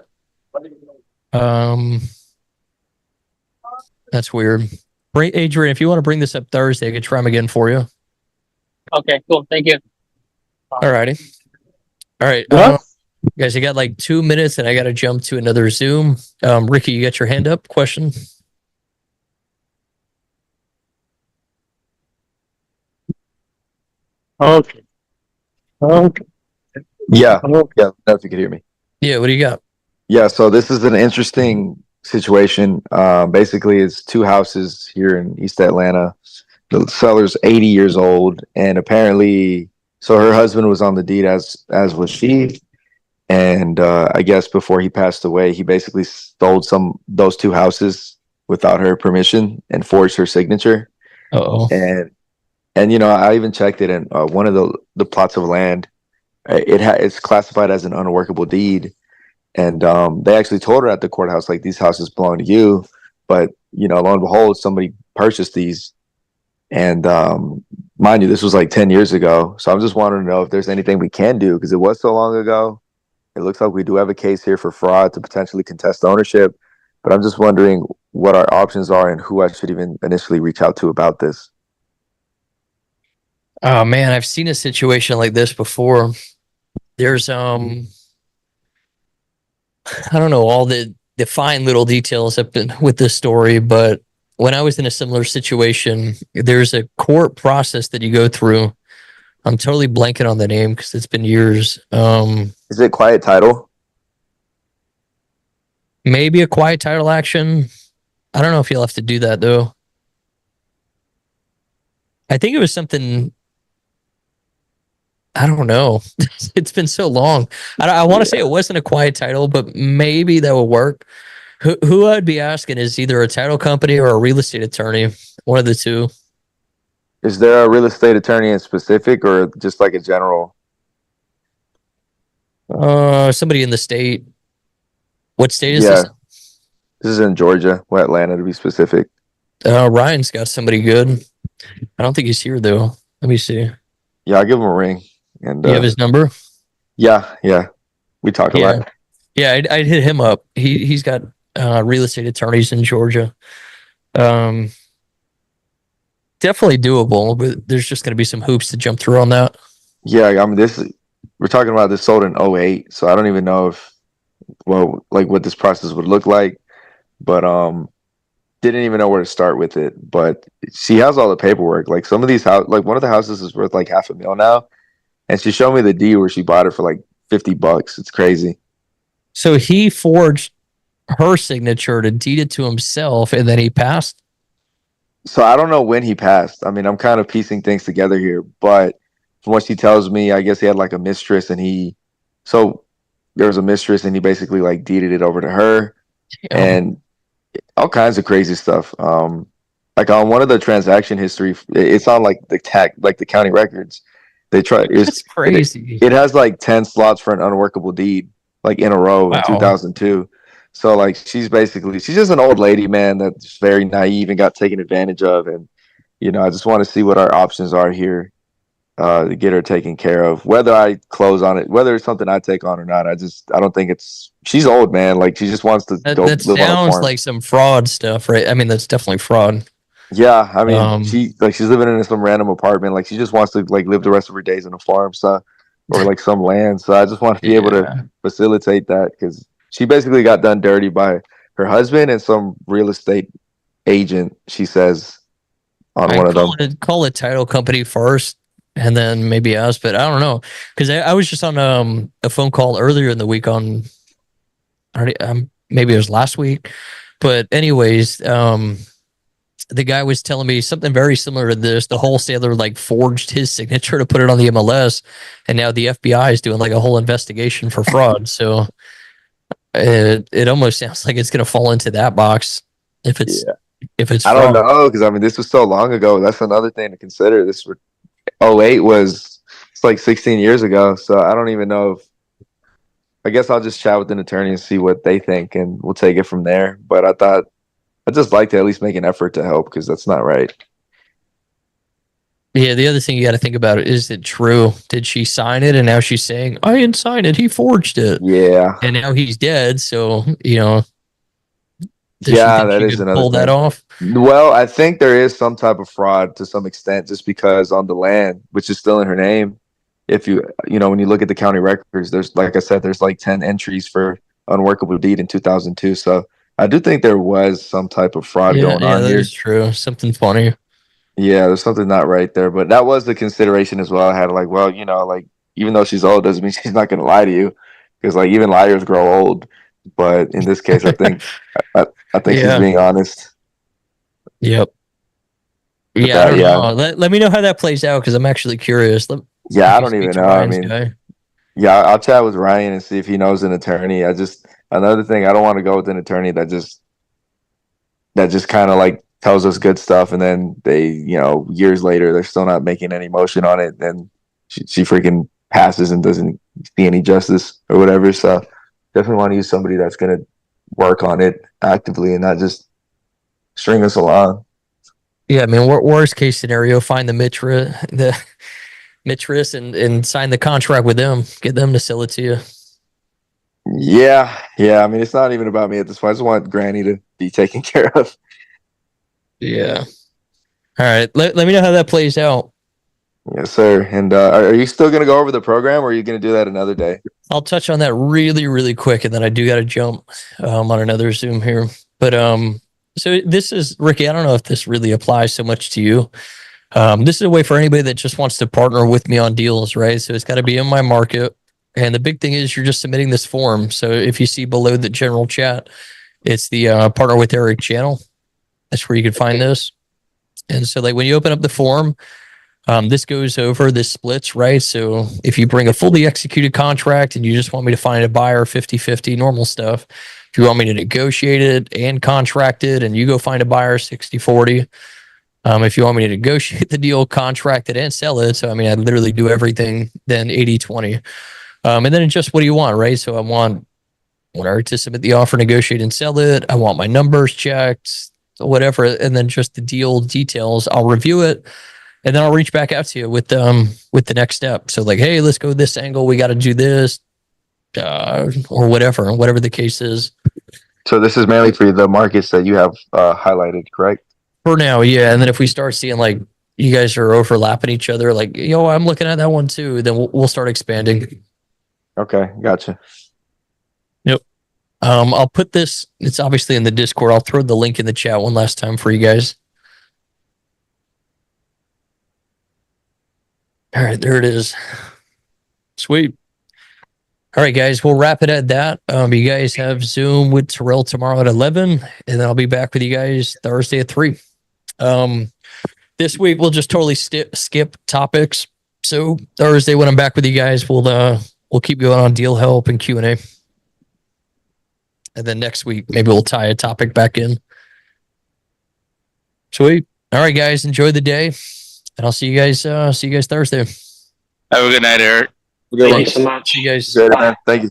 That's weird. Adrian, if you want to bring this up Thursday, I could try them again for you. Okay, cool. Thank you. Alrighty. All right. Guys, I got like 2 minutes and I got to jump to another Zoom. Ricky, you got your hand up? Question? Okay. Yeah, if you could hear me. Yeah, what do you got? Yeah, so this is an interesting situation. Basically, it's 2 houses here in East Atlanta. The seller's 80 years old, and apparently, so her husband was on the deed as was she. And I guess before he passed away, he basically stole those 2 houses without her permission and forged her signature. Uh-oh. And you know, I even checked it, and one of the plots of land, it's classified as an unworkable deed. And they actually told her at the courthouse, like, these houses belong to you. But, you know, lo and behold, somebody purchased these. And mind you, this was like 10 years ago. So I'm just wanting to know if there's anything we can do, because it was so long ago. It looks like we do have a case here for fraud to potentially contest ownership. But I'm just wondering what our options are and who I should even initially reach out to about this. Oh man, I've seen a situation like this before. There's I don't know all the fine little details up with this story, but when I was in a similar situation, there's a court process that you go through. I'm totally blanking on the name because it's been years. Is it quiet title? Maybe a quiet title action. I don't know if you'll have to do that though. I think it was something. I don't know. It's been so long. I want to say it wasn't a quiet title, but maybe that will work. Who I'd be asking is either a title company or a real estate attorney. One of the two. Is there a real estate attorney in specific, or just like a general? Somebody in the state. What state is Yeah, this? this is in Georgia, or Atlanta to be specific. Ryan's got somebody good. I don't think he's here though. Let me see. Yeah, I'll give him a ring. And You have his number? yeah, we talk a lot. Yeah, I'd hit him up. He's got real estate attorneys in Georgia. Definitely doable, but there's just going to be some hoops to jump through on that. Yeah, I mean, we're talking about this sold in 08, so I don't even know what this process would look like, but didn't even know where to start with it. But she has all the paperwork. Like some of these like one of the houses is worth like $500,000 now, and she showed me the deed where she bought it for like $50. It's crazy. So he forged her signature to deed it to himself, and then he passed. So I don't know when he passed. I mean, I'm kind of piecing things together here, but from what she tells me, I guess he had like a mistress, and so there was a mistress, and he basically like deeded it over to her, and all kinds of crazy stuff. Like on one of the transaction history, it's on like the county records. It's crazy. It has like 10 slots for an unworkable deed, like in a row in 2002. So like she's just an old lady, man, that's very naive and got taken advantage of. And you know, I just want to see what our options are here to get her taken care of. Whether I close on it, whether it's something I take on or not, I don't think she's old, man. Like she just wants to go That live on a sounds farm. like some fraud stuff, right? I mean, that's definitely fraud. Yeah, I mean, she's living in some random apartment. Like she just wants to like live the rest of her days in a farm, so or like some land. So I just want to be able to facilitate that, because she basically got done dirty by her husband and some real estate agent, she says, on one of them. Call a title company first, and then maybe ask. But I don't know, because I was just on a phone call earlier in the week on, maybe it was last week, but anyways, the guy was telling me something very similar to this. The wholesaler like forged his signature to put it on the MLS, and now the FBI is doing like a whole investigation for fraud. So it almost sounds like it's going to fall into that box if if it's I don't fraud. know because I mean this was so long ago. That's another thing to consider. This 08 was it's like 16 years ago. So I don't even know if I guess I'll just chat with an attorney and see what they think, and we'll take it from there. But I thought I'd just like to at least make an effort to help because that's not right. Yeah, the other thing you got to think about is it true? Did she sign it and now she's saying, I didn't sign it, he forged it. Yeah. And now he's dead, so, you know. does she Yeah, think that she is could another pull that thing. off? Well, I think there is some type of fraud to some extent just because on the land, which is still in her name, if when you look at the county records, there's, like I said, there's like 10 entries for unworkable deed in 2002. So I do think there was some type of fraud Yeah, going yeah, on that here. is true. Something funny. Yeah, there's something not right there, but that was the consideration as well. I had like, well, like even though she's old doesn't mean she's not going to lie to you because like even liars grow old. But in this case, I think she's Yeah. being honest. Yep. But Yeah, I that, don't yeah. know. Let me know how that plays out because I'm actually curious. Yeah, I you don't speak even to know. I Ryan's mean, guy. yeah, I'll chat with Ryan and see if he knows an attorney. Another thing, I don't want to go with an attorney that just kind of like tells us good stuff and then they, years later they're still not making any motion on it. Then she freaking passes and doesn't see any justice or whatever. So definitely want to use somebody that's going to work on it actively and not just string us along. Yeah, I mean, worst case scenario, find the Mitris and sign the contract with them. Get them to sell it to you. Yeah. I mean, it's not even about me at this point. I just want Granny to be taken care of. Yeah. All right. Let me know how that plays out. Yes, sir. And are you still going to go over the program or are you going to do that another day? I'll touch on that really, really quick, and then I do got to jump on another Zoom here. But so this is Ricky. I don't know if this really applies so much to you. This is a way for anybody that just wants to partner with me on deals, right? So it's got to be in my market, and the big thing is you're just submitting this form. So if you see below the general chat, it's the partner with Eric channel. That's where you can find this. And so like when you open up the form, this goes over, this splits, right? So if you bring a fully executed contract and you just want me to find a buyer 50-50 normal stuff, if you want me to negotiate it and contract it and you go find a buyer 60-40, if you want me to negotiate the deal, contract it and sell it. So, I mean, I literally do everything then 80-20. And then it's just what do you want, right? So I want Eric to submit the offer, negotiate and sell it. I want my numbers checked, whatever. And then just the deal details, I'll review it. And then I'll reach back out to you with the next step. So like, hey, let's go this angle. We got to do this, or whatever the case is. So this is mainly for the markets that you have highlighted, correct? For now, yeah. And then if we start seeing like you guys are overlapping each other, like, I'm looking at that one too, then we'll start expanding. Okay, gotcha. Yep. I'll put this. It's obviously in the Discord. I'll throw the link in the chat one last time for you guys. All right, there it is. Sweet. All right, guys, we'll wrap it at that. You guys have Zoom with Terrell tomorrow at 11, and then I'll be back with you guys Thursday at 3. This week we'll just totally skip topics. So Thursday when I'm back with you guys, we'll keep going on deal help and Q&A. And then next week maybe we'll tie a topic back in. Sweet. All right, guys, enjoy the day. And I'll see you guys Thursday. Have a good night, Eric. Thank you so much. See you guys. Good, man. Thank you.